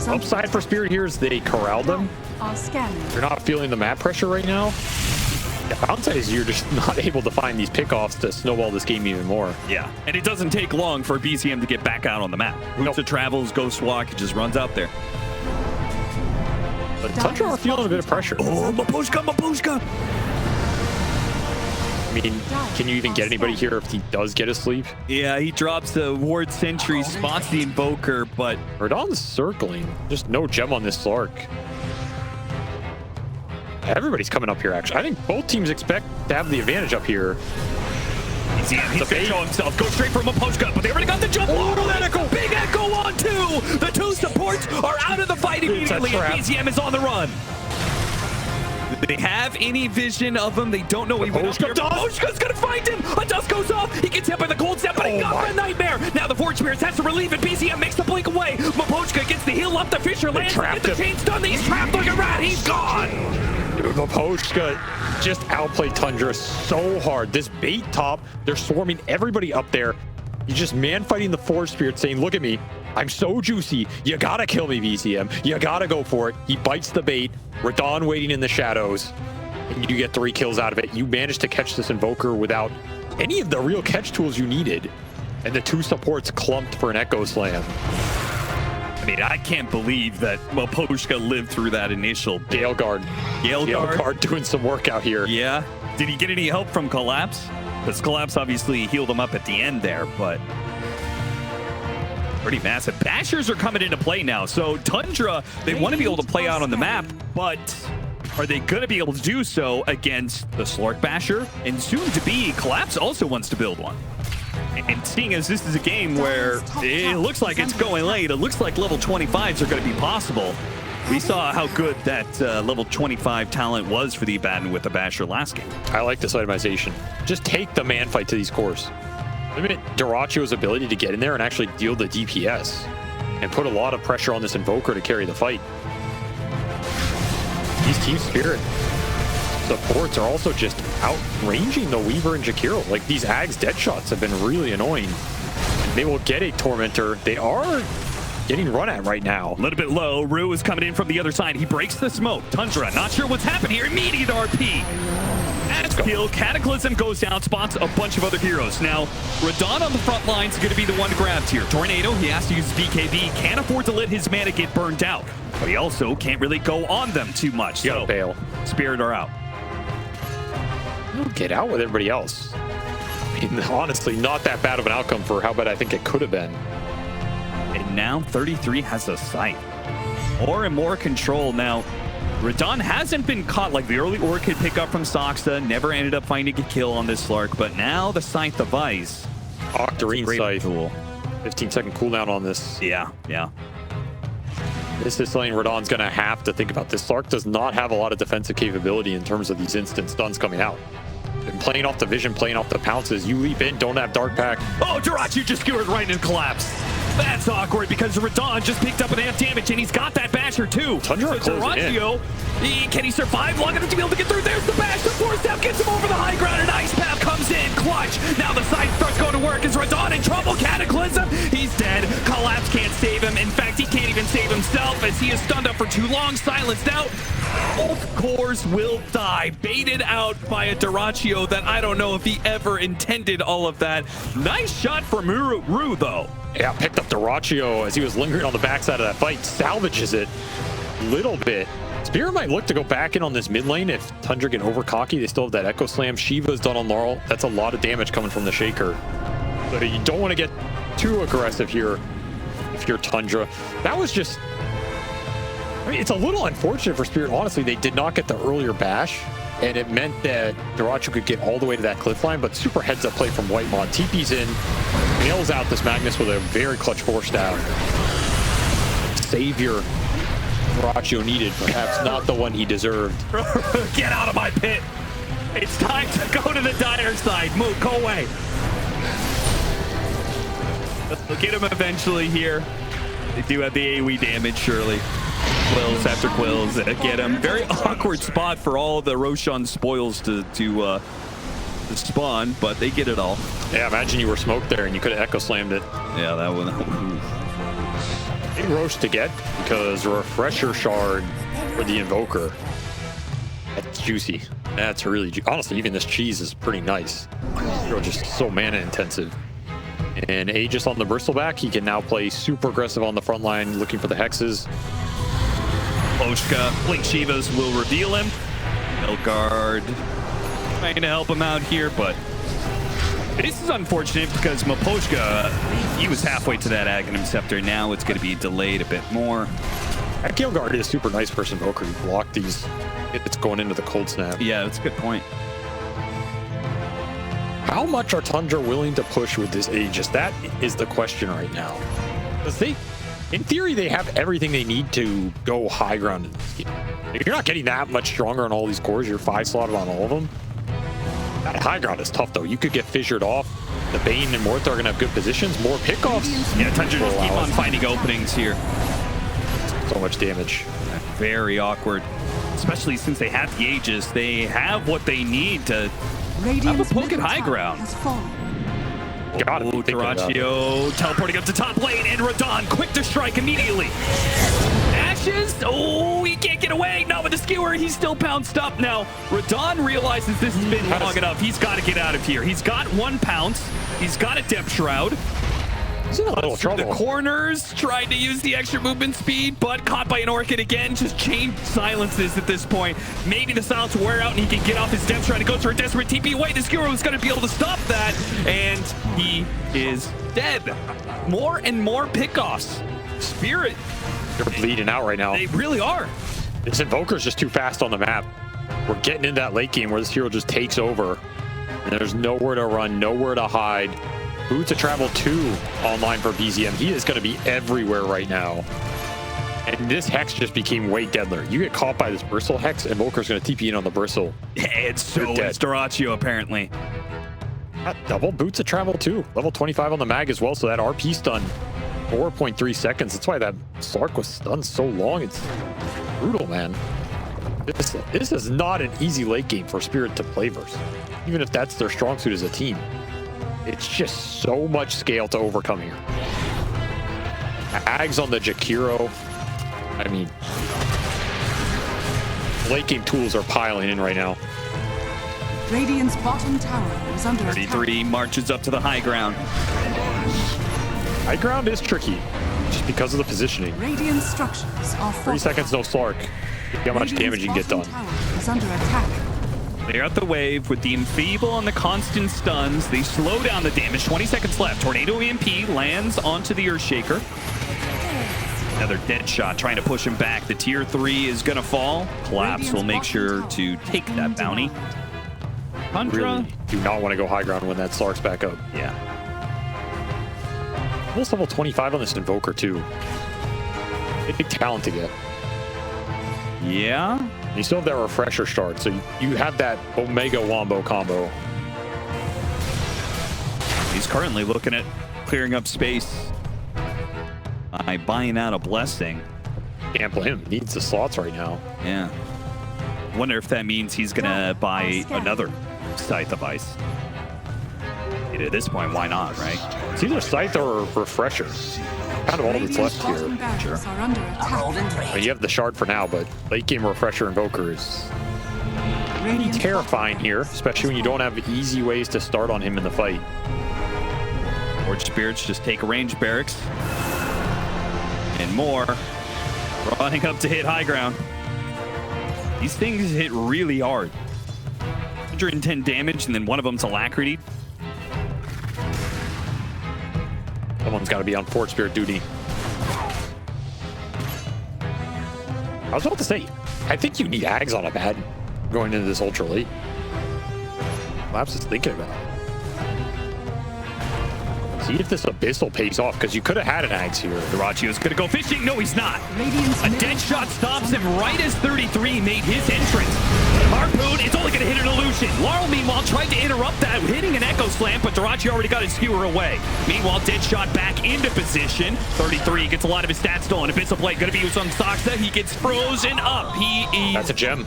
Upside for Spirit here is they corralled them. They're not feeling the map pressure right now. The downside is you're just not able to find these pickoffs to snowball this game even more. Yeah, and it doesn't take long for BCM to get back out on the map. Hoops travels, Ghost Walk, it just runs out there. But Tundra are feeling a bit of pressure. Oh, Mapochka! I mean, can you even get anybody here if he does get a sleep? Yeah, he drops the Ward Sentry, spots the Invoker, but... Radon's circling. Just no gem on this Slark. Everybody's coming up here, actually. I think both teams expect to have the advantage up here. He's going to show himself. Go straight from Mapochka, but they already got the jump. Oh, that echo. Big echo on two. The two supports are out of the fight immediately, and BZM is on the run. They have any vision of him? They don't know he went up here. Mapochka's going to find him. A dust goes off. He gets hit by the cold snap, but he got the nightmare. Now the Forge Spirits has to relieve it. BZM makes the blink away. Mapochka gets the heal up. The Fisher lands. Get the chain stun. He's trapped like a rat. He's gone. Dude, Mapochka just outplayed Tundra so hard. This bait top, they're swarming everybody up there. He's just man fighting the Forge Spirit saying, look at me. I'm so juicy. You gotta kill me, BCM. You gotta go for it. He bites the bait. Radon waiting in the shadows. And you get 3 kills out of it. You managed to catch this Invoker without any of the real catch tools you needed. And the 2 supports clumped for an Echo Slam. I mean, I can't believe that Mapochka lived through that initial Gale Guard. Gale Guard doing some work out here. Yeah. Did he get any help from Collapse? Because Collapse obviously healed him up at the end there, but pretty massive. Bashers are coming into play now. So Tundra, they want to be able to play out on the map, but are they going to be able to do so against the Slark Basher? And soon to be, Collapse also wants to build one. And seeing as this is a game where it looks like it's going late, it looks like level 25s are going to be possible. We saw how good that level 25 talent was for the Abaddon with the Basher last game. I like this itemization. Just take the man fight to these cores. Limit Duracio's ability to get in there and actually deal the DPS. And put a lot of pressure on this Invoker to carry the fight. These Team Spirit supports are also just outranging the Weaver and Jakiro. Like, these Ags dead shots have been really annoying. They will get a Tormentor. They are getting run at right now. A little bit low. Rue is coming in from the other side. He breaks the smoke. Tundra, not sure what's happened here. Immediate RP. Kill. Cataclysm goes down, spots a bunch of other heroes. Now, Radon on the front line is going to be the one grabbed here. Tornado, he has to use BKB. Can't afford to let his mana get burned out. But he also can't really go on them too much. You gotta bail. Spirit are out. Get out with everybody else. I mean, honestly, not that bad of an outcome for how bad I think it could have been. And now 33 has a sight. More and more control now. Radon hasn't been caught like the early Orchid pickup from Soxa. Never ended up finding a kill on this Slark, but now the Scythe of Ice. Octarine Scythe. Tool. 15-second cooldown on this. Yeah. This is something Radon's going to have to think about. This Slark does not have a lot of defensive capability in terms of these instant stuns coming out. Been playing off the vision, playing off the pounces. You leap in, don't have Dark Pack. Oh, Duraccio just skewered right into Collapse. That's awkward because Radon just picked up an amp damage and he's got that Basher too. Tundra Duraccio, can he survive long enough to be able to get through? There's the bash. The 4-step gets him over the high ground and Ice Path comes in. Clutch. Now the side starts going to work. Is Radon in trouble? Cataclysm. He's dead. Collapse can't save him. In fact, he can't even save himself as he is stunned up for too long. Silenced out. Both cores will die. Baited out by a Duraccio that I don't know if he ever intended all of that. Nice shot from Rue though. Yeah, picked up Duraccio as he was lingering on the backside of that fight. Salvages it a little bit. Spirit might look to go back in on this mid lane if Tundra get over cocky. They still have that Echo Slam. Shiva's done on Laurel. That's a lot of damage coming from the Shaker. So you don't want to get too aggressive here if you're Tundra. That was just... I mean, it's a little unfortunate for Spirit. Honestly, they did not get the earlier bash, and it meant that Duraccio could get all the way to that cliff line, but super heads-up play from Whitemon. TP's in, nails out this Magnus with a very clutch force down. Savior Duraccio needed, perhaps not the one he deserved. Get out of my pit. It's time to go to the dire side. Move, go away. We'll get him eventually here. They do have the AoE damage, surely. Quills after quills get him. Very awkward spot for all the Roshan spoils to spawn, but they get it all. Yeah, imagine you were smoked there and you could have Echo Slammed it. Yeah, that one. Big Roche to get because Refresher Shard for the Invoker. That's juicy. That's really honestly, even this cheese is pretty nice. You're just so mana intensive. And Aegis on the Bristleback, he can now play super aggressive on the front line, looking for the hexes. Mapochka, Blink Shivas will reveal him. Elgard trying to help him out here, but this is unfortunate because Mapochka, he was halfway to that Aghanim Scepter. Now it's going to be delayed a bit more. That Gale Guard is super nice for Invoker. You block these. It's going into the cold snap. Yeah, that's a good point. How much are Tundra willing to push with this Aegis? That is the question right now. Because they, in theory, they have everything they need to go high ground in this game. If you're not getting that much stronger on all these cores, you're 5-slotted on all of them. That high ground is tough, though. You could get fissured off. The Bane and Morth are going to have good positions. More pickoffs. Yeah, Tundra just keep on finding openings here. So much damage. Very awkward. Especially since they have the Aegis. They have what they need to have a poke at high ground. Gotta be thinking about it. Dyrachyo teleporting up to top lane, and Radon quick to strike immediately. Ashes, oh, he can't get away. Not with the skewer, he's still pounced up now. Radon realizes this has been long enough. He's got to get out of here. He's got 1 pounce. He's got a depth shroud. He's in a little trouble. The corners, trying to use the extra movement speed, but caught by an Orchid again. Just chain silences at this point. Maybe the silence will wear out and he can get off his depth trying to go for a desperate TP away. The skewer was going to be able to stop that, and he is dead. More and more pickoffs. Spirit. They're bleeding out right now. They really are. This Invoker's just too fast on the map. We're getting into that late game where this hero just takes over. And there's nowhere to run, nowhere to hide. Boots of Travel 2 online for BZM. He is going to be everywhere right now. And this Hex just became way deadlier. You get caught by this Bristle Hex, Invoker's going to TP in on the Bristle. And so is Dyrachyo, apparently. Double Boots of Travel 2. Level 25 on the mag as well, so that RP stun. 4.3 seconds. That's why that Slark was stunned so long. It's brutal, man. This is not an easy late game for Spirit to play versus. Even if that's their strong suit as a team. It's just so much scale to overcome here. Ags on the Jakiro. I mean, late game tools are piling in right now. Radiant's bottom tower is under 33 marches up to the high ground. High ground is tricky, just because of the positioning. Radiant structures are 3 seconds, no Slark. Look how much damage you can get done. Is under attack. They're at the wave with the Enfeeble and the constant stuns. They slow down the damage. 20 seconds left. Tornado EMP lands onto the Earthshaker. Another dead shot trying to push him back. The tier 3 is going to fall. Collapse will make sure to take that bounty. Tundra. Really do not want to go high ground when that Slark's back up. Yeah. Almost level 25 on this Invoker, too. Big talent to get. Yeah. You still have that refresher start, so you have that Omega Wombo combo. He's currently looking at clearing up space by buying out a blessing. Can't blame him. Needs the slots right now. Yeah. Wonder if that means he's gonna buy another Scythe of Ice. And at this point, why not, right? It's either Scythe or Refresher. Kind of all that's left here. Sure. Are under attack. You have the shard for now, but late game Refresher Invoker is terrifying here, especially when you don't have easy ways to start on him in the fight. Forge Spirits just take a range barracks. And more. Running up to hit high ground. These things hit really hard. 110 damage, and then one of them's Alacrity. Someone's got to be on Forge Spirit duty. I was about to say, I think you need Ags on a pad going into this ultra late. Labs is thinking about it. See if this Abyssal pays off, because you could have had an Ags here. Dyrachyo's gonna go fishing. No, he's not. A dead shot stops him right as 33 made his entrance. Harpoon, it's only gonna hit an illusion. Laurel, meanwhile, tried to interrupt that, hitting an Echo Slam, but Dyrachyo already got his skewer away. Meanwhile, dead shot back into position. 33 gets a lot of his stats stolen. Abyssal Blade gonna be used on Soxa. He gets frozen up. That's a gem.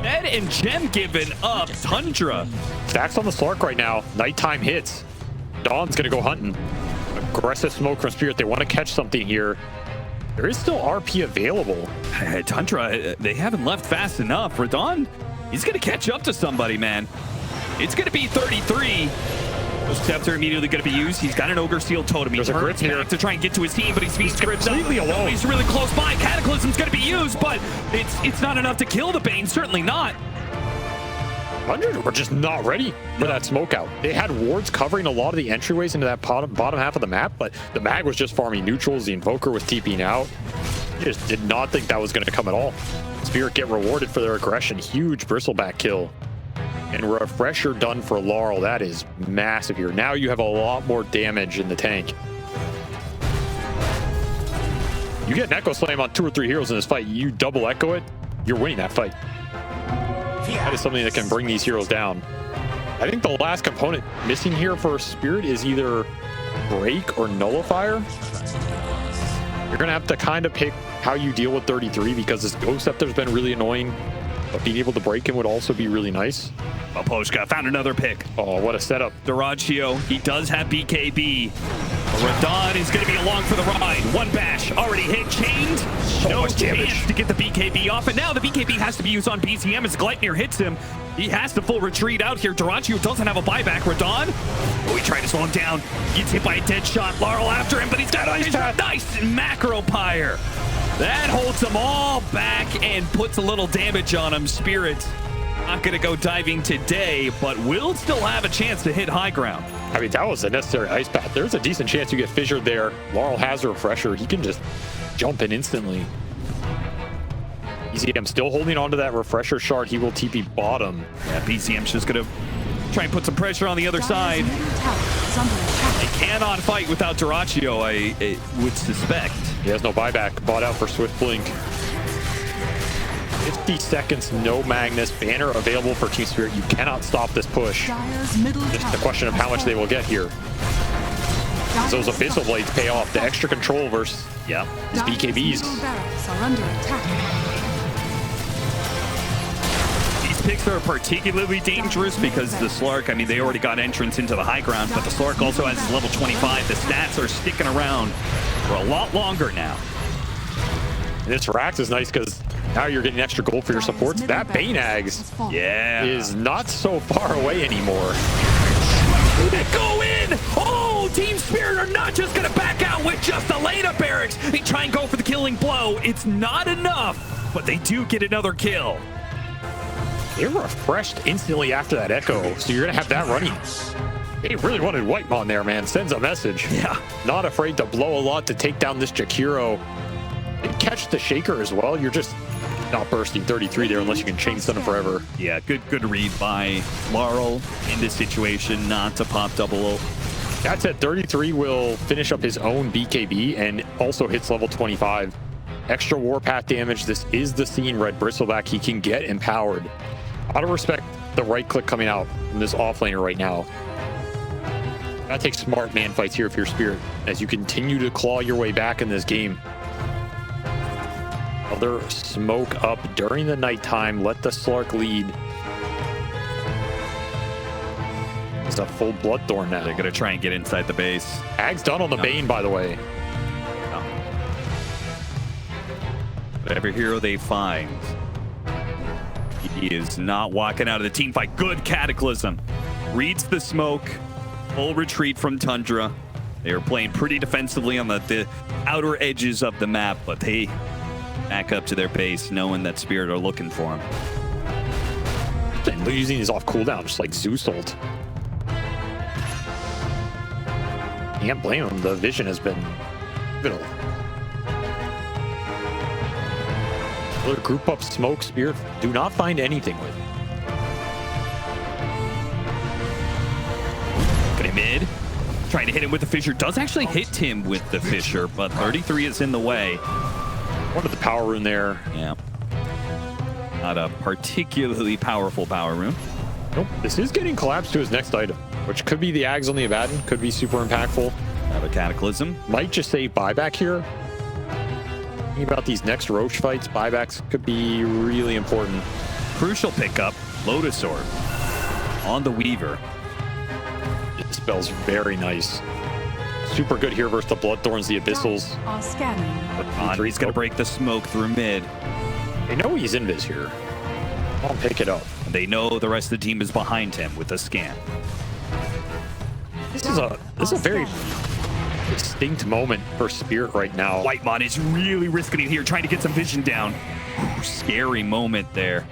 Dead and gem given up. Tundra. Stacks on the Slark right now. Nighttime hits. Dawn's gonna go hunting. Aggressive smoke from Spirit. They want to catch something here. There is still RP available. Tundra, they haven't left fast enough. Radon, he's gonna catch up to somebody, man. It's gonna be 33. Those steps are immediately gonna be used. He's got an Ogre Seal Totem. He turns back to try and get to his team, but he's being stripped up. Alone. He's really close by. Cataclysm's gonna be used, but it's not enough to kill the Bane. Certainly not. 100 were just not ready for that smoke out. They had wards covering a lot of the entryways into that bottom half of the map, but the mag was just farming neutrals. The Invoker was TPing out. Just did not think that was going to come at all. Spirit get rewarded for their aggression. Huge bristleback kill. And refresher done for Laurel. That is massive here. Now you have a lot more damage in the tank. You get an Echo Slam on 2 or 3 heroes in this fight. You double Echo it, you're winning that fight. That is something that can bring these heroes down. I think the last component missing here for Spirit is either Break or Nullifier. You're going to have to kind of pick how you deal with 33 because this Ghost Scepter's been really annoying, but being able to break him would also be really nice. Poshka found another pick. Oh, what a setup. Duraccio, he does have BKB. Radon is going to be along for the ride. One bash already hit, chained. No much damage chance to get the BKB off, and now the BKB has to be used on BCM as Gleipnir hits him. He has to full retreat out here. Duraccio doesn't have a buyback. Radon, oh, he tried to slow him down. Gets hit by a dead shot. Laurel after him, but he's got nice macro pyre. That holds them all back and puts a little damage on him. Spirit not going to go diving today, but will still have a chance to hit high ground. I mean, that was a necessary ice path. There's a decent chance you get fissured there. Laurel has a refresher. He can just jump in instantly. BCM still holding on to that refresher shard. He will TP bottom. Yeah, BCM's just going to try and put some pressure on the other side. They cannot fight without Duraccio, I would suspect. He has no buyback. Bought out for Swift Blink. 50 seconds, no Magnus. Banner available for Team Spirit. You cannot stop this push. Just the question of how much they will get here. As those Abyssal Blades pay off. The extra control versus these BKBs. These picks are particularly dangerous because the Slark, I mean, they already got entrance into the high ground, but the Slark also has level 25. The stats are sticking around for a lot longer now. And this Rax is nice because now you're getting extra gold for your supports. That Bane Ags is not so far away anymore. Go in! Oh, Team Spirit are not just going to back out with just Elena Barracks. They try and go for the killing blow. It's not enough, but they do get another kill. They were refreshed instantly after that Echo, so you're going to have that running. They really wanted Whitemon there, man. Sends a message. Yeah. Not afraid to blow a lot to take down this Jakiro. And catch the Shaker as well. You're just not bursting 33 there unless you can chain stun him forever. Yeah, good read by Laurel in this situation, not to pop double ult. That said, 33 will finish up his own BKB and also hits level 25. Extra Warpath damage. This is the scene Red Bristleback. He can get empowered. Out of respect, the right click coming out from this offlaner right now. That takes smart man fights here for your Spirit as you continue to claw your way back in this game. Another smoke up during the nighttime. Let the Slark lead. It's a full Bloodthorn now. They're going to try and get inside the base. Ag's done on the Bane, by the way. Whatever hero they find, he is not walking out of the team fight. Good Cataclysm. Reads the smoke. Full retreat from Tundra. They are playing pretty defensively on the outer edges of the map, but they back up to their base knowing that Spirit are looking for him. And they're using these off cooldown, just like Zeus ult. Can't blame him. The vision has been pivotal. Another group up smoke. Spirit do not find anything with. Put him mid. Trying to hit him with the Fissure. Does actually hit him with the Fissure, but 33 is in the way. One of the power rune there. Yeah. Not a particularly powerful power rune. Nope. This is getting collapsed to his next item, which could be the Ags on the Abaddon. Could be super impactful. Have a Cataclysm. Might just say buyback here. Thinking about these next Roche fights, buybacks could be really important. Crucial pickup. Lotus Orb on the Weaver. It spells very nice. Super good here versus the Bloodthorns, the Abyssals. He's going to break the smoke through mid. They know he's invis here. I'll pick it up. And they know the rest of the team is behind him with a scan. This is a very distinct moment for Spirit right now. Whitemon is really risking it here, trying to get some vision down. Ooh, scary moment there.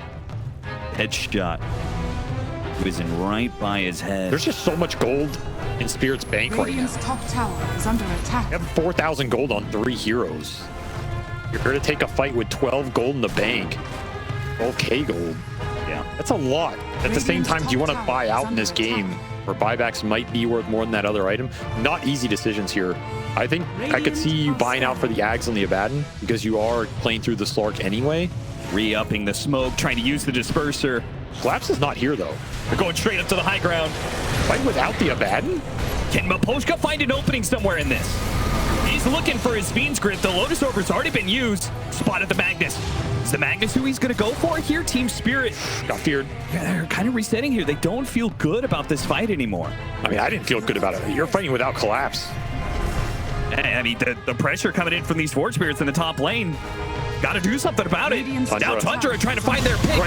Headshot. Whizzing right by his head. There's just so much gold in Spirit's bank right now. Top tower is under attack. You have 4,000 gold on 3 heroes. You're here to take a fight with 12 gold in the bank. 12k gold. Yeah. That's a lot. At the same time, do you want to buy out in this game where buybacks might be worth more than that other item? Not easy decisions here. I think I could see you buying out for the Ags and the Abaddon because you are playing through the Slark anyway. Re-upping the smoke, trying to use the disperser. Collapse is not here, though. They're going straight up to the high ground. Fight without the Abaddon? Can Maposhka find an opening somewhere in this? He's looking for his Fiend's Grip. The Lotus Orber's already been used. Spotted the Magnus. Is the Magnus who he's going to go for here? Team Spirit. Got feared. Yeah, they're kind of resetting here. They don't feel good about this fight anymore. I mean, I didn't feel good about it. You're fighting without Collapse. I mean, the pressure coming in from these Forge Spirits in the top lane. Got to do something about it. Now Tundra trying to find their pick.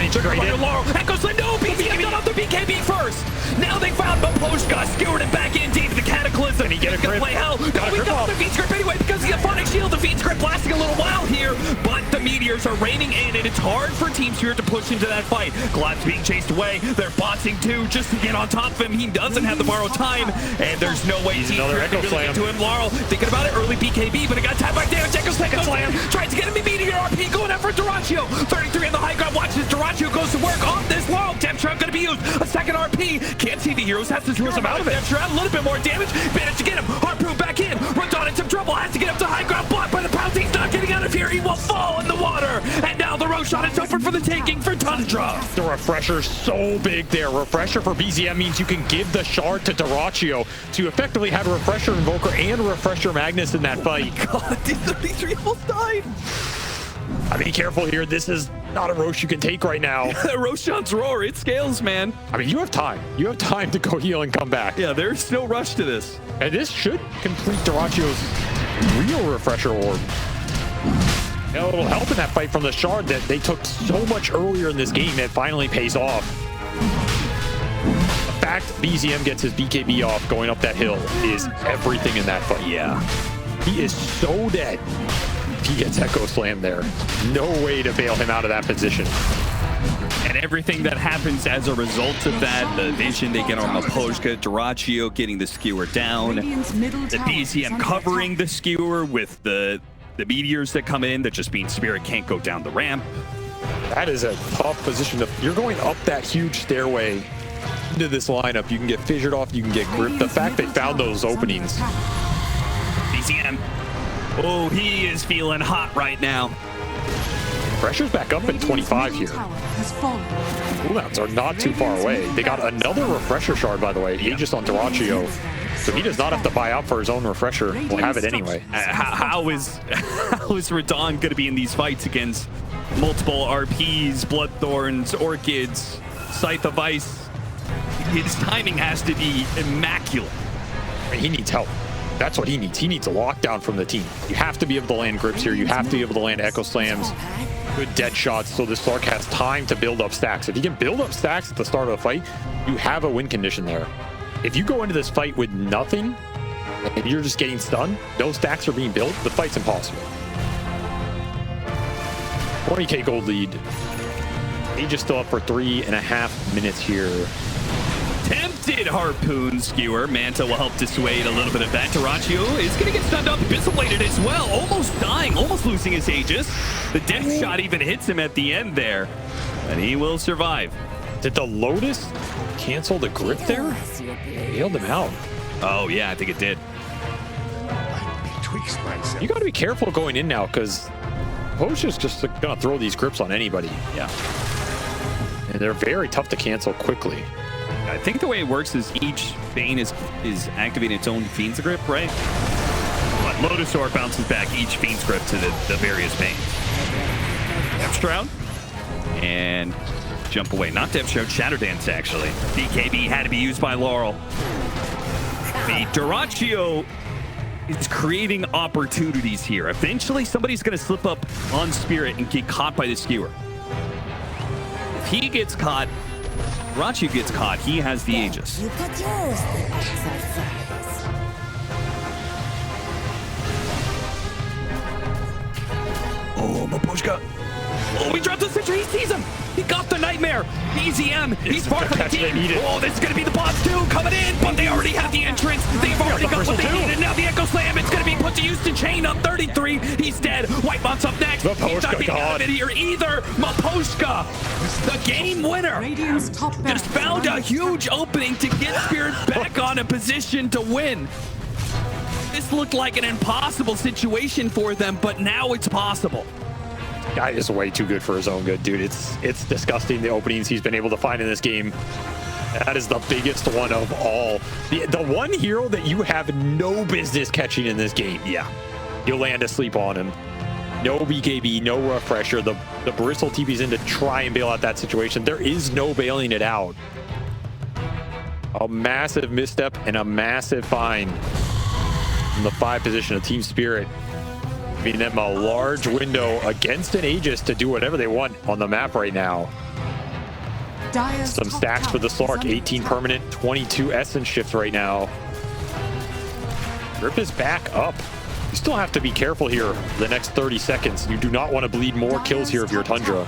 Laurel. Echo Slim. No, BKB got off the BKB first. Now they found Maposhka. Skewered it back in deep. The Cataclysm. Can he get a grip? Play hell. We got the Fiend's Grip anyway because of the Phonic Shield. The Fiend's Grip lasting a little while here, but the Meteors are raining in, and it's hard for Team Spirit to push into that fight. Collapse being chased away. They're boxing too just to get on top of him. He doesn't have the borrowed time, and there's no way Team Spirit can really get to him. Laurel thinking about it. Early BKB, but it got tapped back down. Echo Slam. Tries to get him immediate RP. Going out for Duraccio. 33 in the high ground. Watches Duraccio goes to work on this Laurel. Depth Shroud going to be used. A second RP. Can't see the heroes. Has to throw him out of it. Depth Shroud. A little bit more damage. Managed to get him. Harpoon back in. Radon in some trouble. Has to get up to high ground. Blocked by the pounds. He's not getting out of here. He will fall in the water. And now the Roshan is open for the taking for Tundra. The refresher's so big there. Refresher for BZM means you can give the shard to Duraccio to effectively have a refresher invoker and a refresher Magnus in that fight. God, D33 almost died. Be careful here. This is not a Rosh you can take right now. Roshan's roar, it scales, man. I mean, you have time. You have time to go heal and come back. Yeah, there's no rush to this. And this should complete Duraccio's real refresher orb. A little help in that fight from the shard that they took so much earlier in this game that finally pays off. The fact BZM gets his BKB off going up that hill is everything in that fight. Yeah. He is so dead. He gets Echo Slam there. No way to bail him out of that position. And everything that happens as a result of that, the vision they get on Maposhka, Duraccio getting the skewer down, the BZM covering the skewer with the meteors that come in that just means Spirit can't go down the ramp. That is a tough position. You're going up that huge stairway into this lineup. You can get fissured off, you can get gripped. The fact they found those openings. BZM. Oh, he is feeling hot right now. Pressure's back up at 25 here. Cooldowns are not too far away. They got another refresher shard, by the way. Aegis on Duraccio. So he does not have to buy out for his own refresher. We'll have it anyway. How is Radon going to be in these fights against multiple RPs, Bloodthorns, Orchids, Scythe of Ice? His timing has to be immaculate. I mean, he needs help. That's what he needs. He needs a lockdown from the team. You have to be able to land grips here. You have to be able to land Echo Slams, good dead shots, so this Slark has time to build up stacks. If he can build up stacks at the start of the fight, you have a win condition there. If you go into this fight with nothing, and you're just getting stunned, no stacks are being built, the fight's impossible. 20k gold lead. Aegis still up for 3.5 minutes here. Tempted Harpoon Skewer. Manta will help dissuade a little bit of that. Duraccio is going to get stunned up, Abyssal-bladed as well. Almost dying, almost losing his Aegis. The death shot even hits him at the end there. And he will survive. Did the Lotus cancel the grip there? Bailed him out. Oh, yeah, I think it did. You got to be careful going in now because Potion's just going to throw these grips on anybody. Yeah. And they're very tough to cancel quickly. I think the way it works is each Bane is activating its own Fiend's Grip, right? But Lotus Orb bounces back each Fiend's Grip to the various Banes. Depth Shroud. And jump away. Not Depth Shroud, Shadow Dance, actually. BKB had to be used by Laurel. The Duraccio is creating opportunities here. Eventually, somebody's going to slip up on Spirit and get caught by the Skewer. If he gets caught, Duraccio gets caught, he has the Aegis. You could use the exercise. Oh, Maposhka. Oh, he dropped the Sentry. He sees him. He got the Nightmare. there. BZM, he's far from the team. Oh, this is going to be the boss too coming in, but they already have the entrance. They've already got what they need, and now the Echo Slam, it's going to be put to use to chain up 33. He's dead. Whitebot's up next. He's not getting out of it here either. Maposhka, the game winner, just found a huge opening to get Spirit back on a position to win. This looked like an impossible situation for them, but now it's possible. Guy is way too good for his own good, dude. It's disgusting the openings he's been able to find in this game. That is the biggest one of all. The one hero that you have no business catching in this game. Yeah, you'll land asleep on him. No BKB, no refresher. The Bristle TP's in to try and bail out that situation. There is no bailing it out. A massive misstep and a massive find from the 5 position of Team Spirit, giving them a large window against an Aegis to do whatever they want on the map right now. Some stacks for the Slark, 18 permanent, 22 essence shift right now. Grip is back up. You still have to be careful here for the next 30 seconds. You do not want to bleed more kills here if you're Tundra.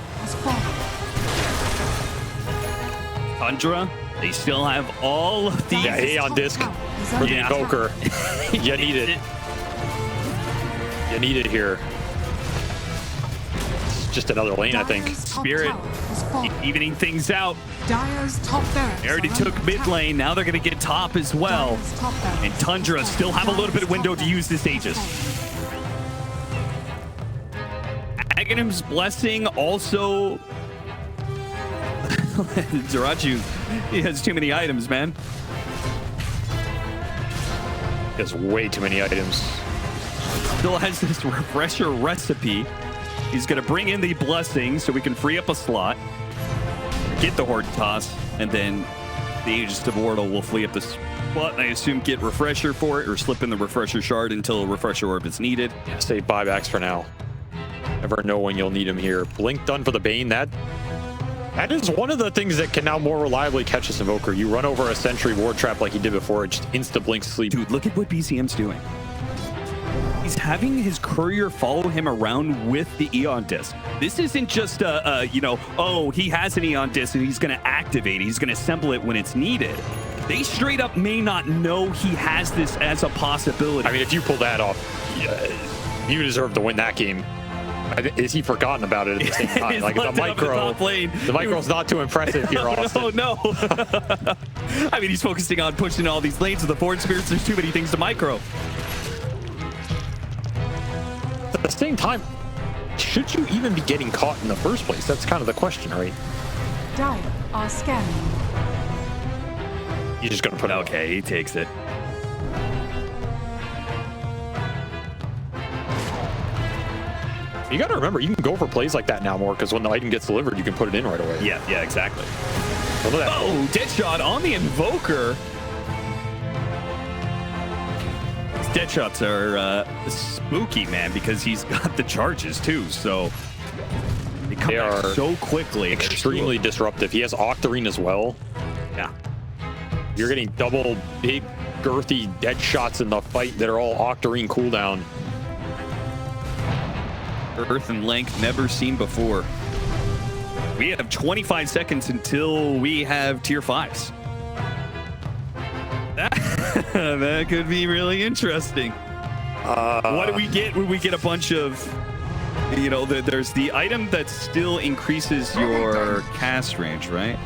Tundra, they still have all of these. Yeah, A on disc for the Invoker. You need it. You need it here. It's just another lane, I think. Spirit evening things out. They already took mid lane. Now they're going to get top as well. And Tundra still have a little bit of window to use this Aegis. Aghanim's Blessing also... Zarachu, he has too many items, man. He has way too many items. Still has this refresher recipe. He's going to bring in the Blessing so we can free up a slot, get the Horde Toss, and then the Aegis of Wardle will flee up the spot. I assume get refresher for it or slip in the refresher shard until a refresher orb is needed. Yeah, save buybacks for now. Never know when you'll need them here. Blink done for the Bane. That is one of the things that can now more reliably catch this Invoker. You run over a Sentry Ward Trap like he did before, it just insta-blink sleep. Dude, look at what BCM's doing. He's having his courier follow him around with the Eon Disc. This isn't just you know, oh, he has an Eon Disc and he's going to activate it. He's going to assemble it when it's needed. They straight up may not know he has this as a possibility. I mean, if you pull that off, you deserve to win that game. Is he forgotten about it at the same time? Like the micro's not too impressive here, Austin. Oh no. I mean, he's focusing on pushing all these lanes with the Forward Spirits. There's too many things to micro. At the same time, should you even be getting caught in the first place? That's kind of the question, right? Dire are scanning. You're just gonna put it out. Okay, he takes it. You got to remember, you can go for plays like that now more because when the item gets delivered, you can put it in right away. Yeah, exactly. Oh, Deadshot on the Invoker. These Deadshots are spooky, man, because he's got the charges too, so they come back so quickly. Extremely disruptive. He has Octarine as well. Yeah. You're getting double big, girthy Deadshots in the fight that are all Octarine cooldown. Earth and length never seen before. We have 25 seconds until we have tier 5s. That could be really interesting. What do we get when we get a bunch of, you know, there's the item that still increases your cast range, right?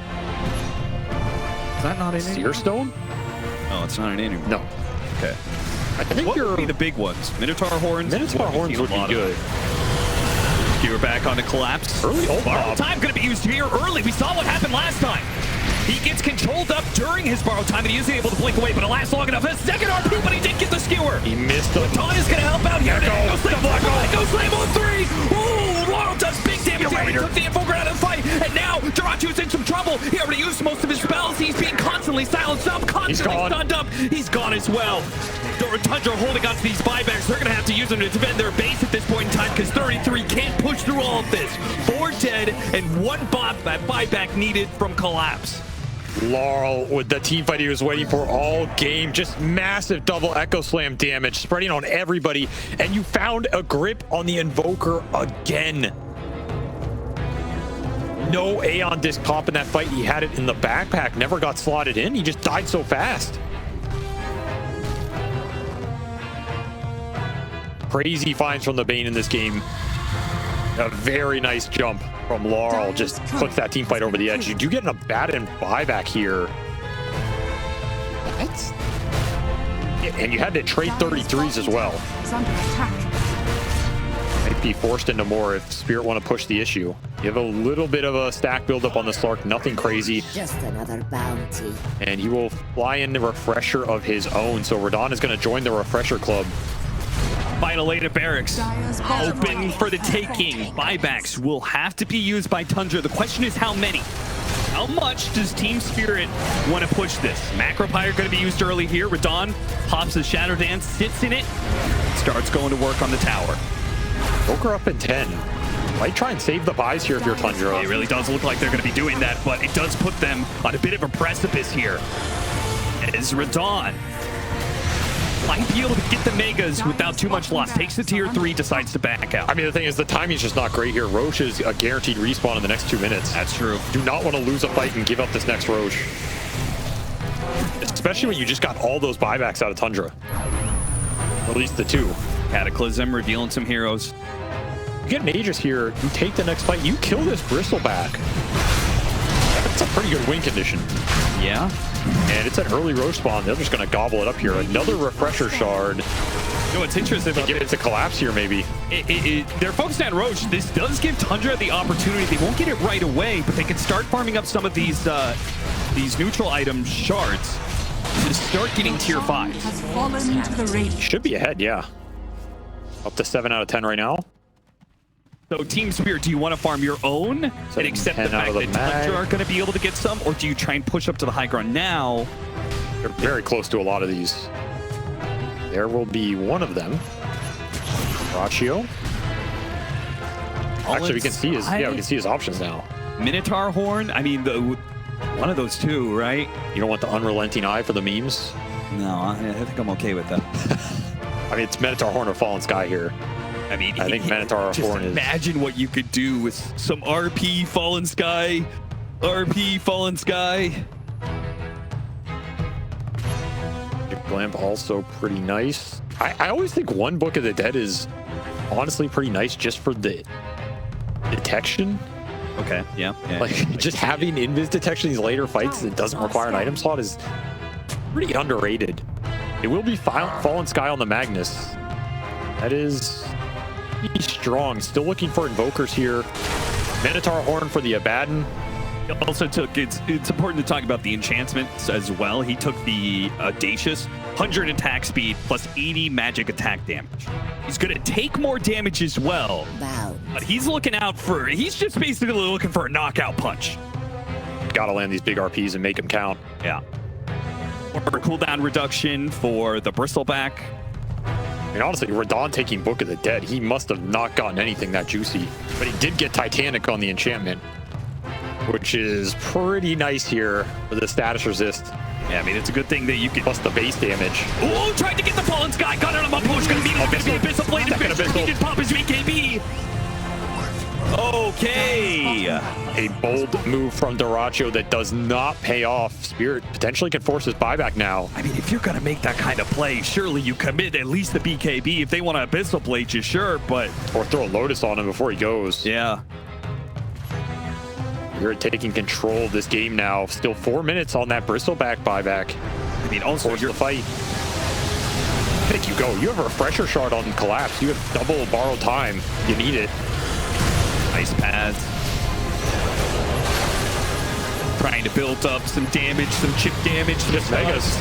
Is that not an Seer Stone? No, it's not an anymore. No. Okay. I think what would be the big ones? Minotaur Horns? Minotaur Horns would be good. We're back on the collapse. Early borrow time going to be used here early. We saw what happened last time. He gets controlled up during his borrow time, and he isn't able to blink away, but it lasts long enough. A second RP, but he did get the skewer. He missed the... Baton is going to help out here. Go slam on 3. Ooh, Laurel does big damage. He took the Invoker out of the fight, and now Jirachu's in some trouble. He already used most of his spells. He's being constantly silenced up, constantly stunned up. He's gone as well. Tundra holding on to these buybacks. They're going to have to use them to defend their base at this point in time because 33 can't push through all of this. 4 dead and 1 buyback needed from collapse. Laurel with the team fight he was waiting for all game. Just massive double Echo Slam damage spreading on everybody. And you found a grip on the Invoker again. no Aeon disc pop in that fight. He had it in the backpack, never got slotted in. He just died so fast. Crazy finds from the Bane in this game. A very nice jump from Laurel. Just puts that team fight over the edge. You do get an Abaddon buyback here. That's... And you had to trade 33s as well. Might be forced into more if Spirit want to push the issue. You have a little bit of a stack buildup on the Slark, nothing crazy. Just another bounty. And he will fly in the Refresher of his own. So Radon is going to join the Refresher Club. Final 8 of barracks open for the taking. Buybacks will have to be used by Tundra. The question is how many? How much does Team Spirit want to push this? Macropire going to be used early here. Radon pops the Shadow Dance, sits in it, starts going to work on the tower. Joker up in 10. Might try and save the buys here if you're Tundra. It really does look like they're going to be doing that, but it does put them on a bit of a precipice here. As Radon might be able to get the Megas without too much loss. Takes the tier 3, decides to back out. I mean, the thing is, the timing's just not great here. Roche is a guaranteed respawn in the next 2 minutes. That's true. Do not want to lose a fight and give up this next Roche. Especially when you just got all those buybacks out of Tundra. Or at least the 2. Cataclysm revealing some heroes. You get an Aegis here, you take the next fight, you kill this Bristleback. That's a pretty good win condition. Yeah. And it's an early Roche spawn. They're just going to gobble it up here. Another Refresher Shard. You know what's interesting about Give it to collapse here, maybe. They're focused on Roche. This does give Tundra the opportunity. They won't get it right away, but they can start farming up some of these neutral item shards to start getting tier 5. Has fallen to the raid. Should be ahead, yeah. Up to 7 out of 10 right now. So Team Spirit, do you want to farm your own and accept the fact that Tundra are going to be able to get some, or do you try and push up to the high ground now? They're very close to a lot of these. There will be one of them. Ratio. Actually, we can see his we can see his options now. Minotaur Horn. I mean, one of those two, right? You don't want the unrelenting eye for the memes? No, I think I'm okay with that. I mean, it's Minotaur Horn or Fallen Sky here. I mean, I think Minotaur Horn is... Imagine what you could do with some RP Fallen Sky. RP Fallen Sky. Glamp also pretty nice. I always think one Book of the Dead is honestly pretty nice just for the detection. Okay, yeah. Like, just having invis detection in these later fights that doesn't require an item slot is pretty underrated. It will be Fallen Sky on the Magnus. That is pretty strong. Still looking for Invokers here. Minotaur Horn for the Abaddon. He also took, it's important to talk about the enchantments as well. He took the Audacious, 100 attack speed plus 80 magic attack damage. He's going to take more damage as well, but he's looking out for, he's just basically looking for a knockout punch. Gotta land these big RPs and make them count. Yeah. Or cooldown reduction for the Bristleback. I mean, honestly, Radon taking Book of the Dead, he must have not gotten anything that juicy, but he did get Titanic on the enchantment, which is pretty nice here for the status resist. Yeah, I mean, it's a good thing that you can... Plus the base damage. Oh, tried to get the Fallen Sky, got out of my push, gonna be the Abyssal Blade, he did pop his BKB. Okay. A bold move from Dyrachyo that does not pay off. Spirit potentially can force his buyback now. I mean, if you're gonna make that kind of play, surely you commit at least the BKB. If they want to Abyssal Blade you, sure, but... Or throw a Lotus on him before he goes. Yeah. You're taking control of this game now. Still 4 minutes on that Bristleback buyback. I mean, also your fight. I think you go. You have a Refresher Shard on Collapse. You have double borrowed time. You need it. Nice pads. Trying to build up some damage, some chip damage. Just Megas.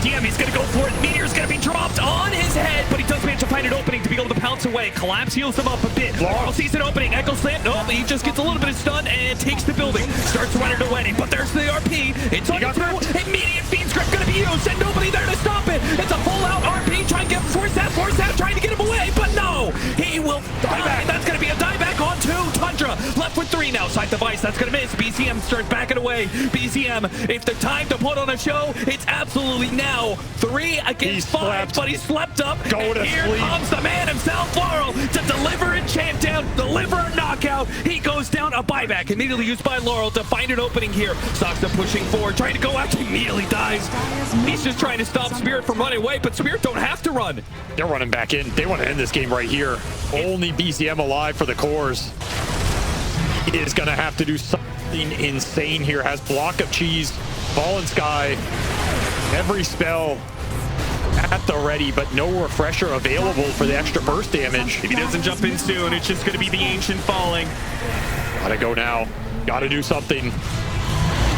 He's gonna go for it. Meteor's gonna be dropped on his head, but he does manage to find an opening to be able to pounce away. Collapse heals him up a bit. Laurel sees an opening. Echo Slam. Nope, he just gets a little bit of stun and takes the building. Starts running away, but there's the RP. It's on through. Immediate Fiend's Grip gonna be used, and nobody there to stop it. It's a full-out RP. Trying to get force out, trying to get him away, but no, he will die back. That's gonna be a dieback on 2. Tundra left with 3 now. outside device. That's going to miss. BCM starts backing away. BCM, if the time to put on a show, it's absolutely now. 3 against 5, but he slept up. Go to here sleep. comes the man himself, Laurel, to deliver a champ down, deliver a knockout. He goes down, a buyback immediately used by Laurel to find an opening here. Saksa pushing forward, trying to go out, immediately dies. He's just trying to stop Spirit from running away, but Spirit don't have to run. They're running back in. They want to end this game right here. Only BCM alive for the cores. He is going to have to do something insane here. Has block of cheese, fallen sky, every spell at the ready, but no refresher available for the extra burst damage. If he doesn't jump in soon, it's just going to be the Ancient falling. Gotta go now. Gotta do something.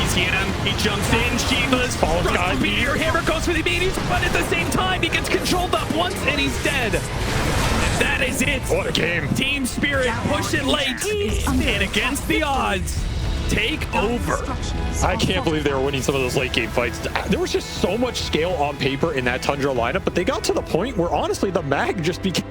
BCM, he jumps in, Shiva's Fallen sky. meteor hammer goes for the immediate, but at the same time, he gets controlled up once and he's dead. And that is it. What a game. Team Spirit push it late and against the odds, take over. I can't believe they were winning some of those late game fights. There was just so much scale on paper in that Tundra lineup, but they got to the point where honestly the mag just became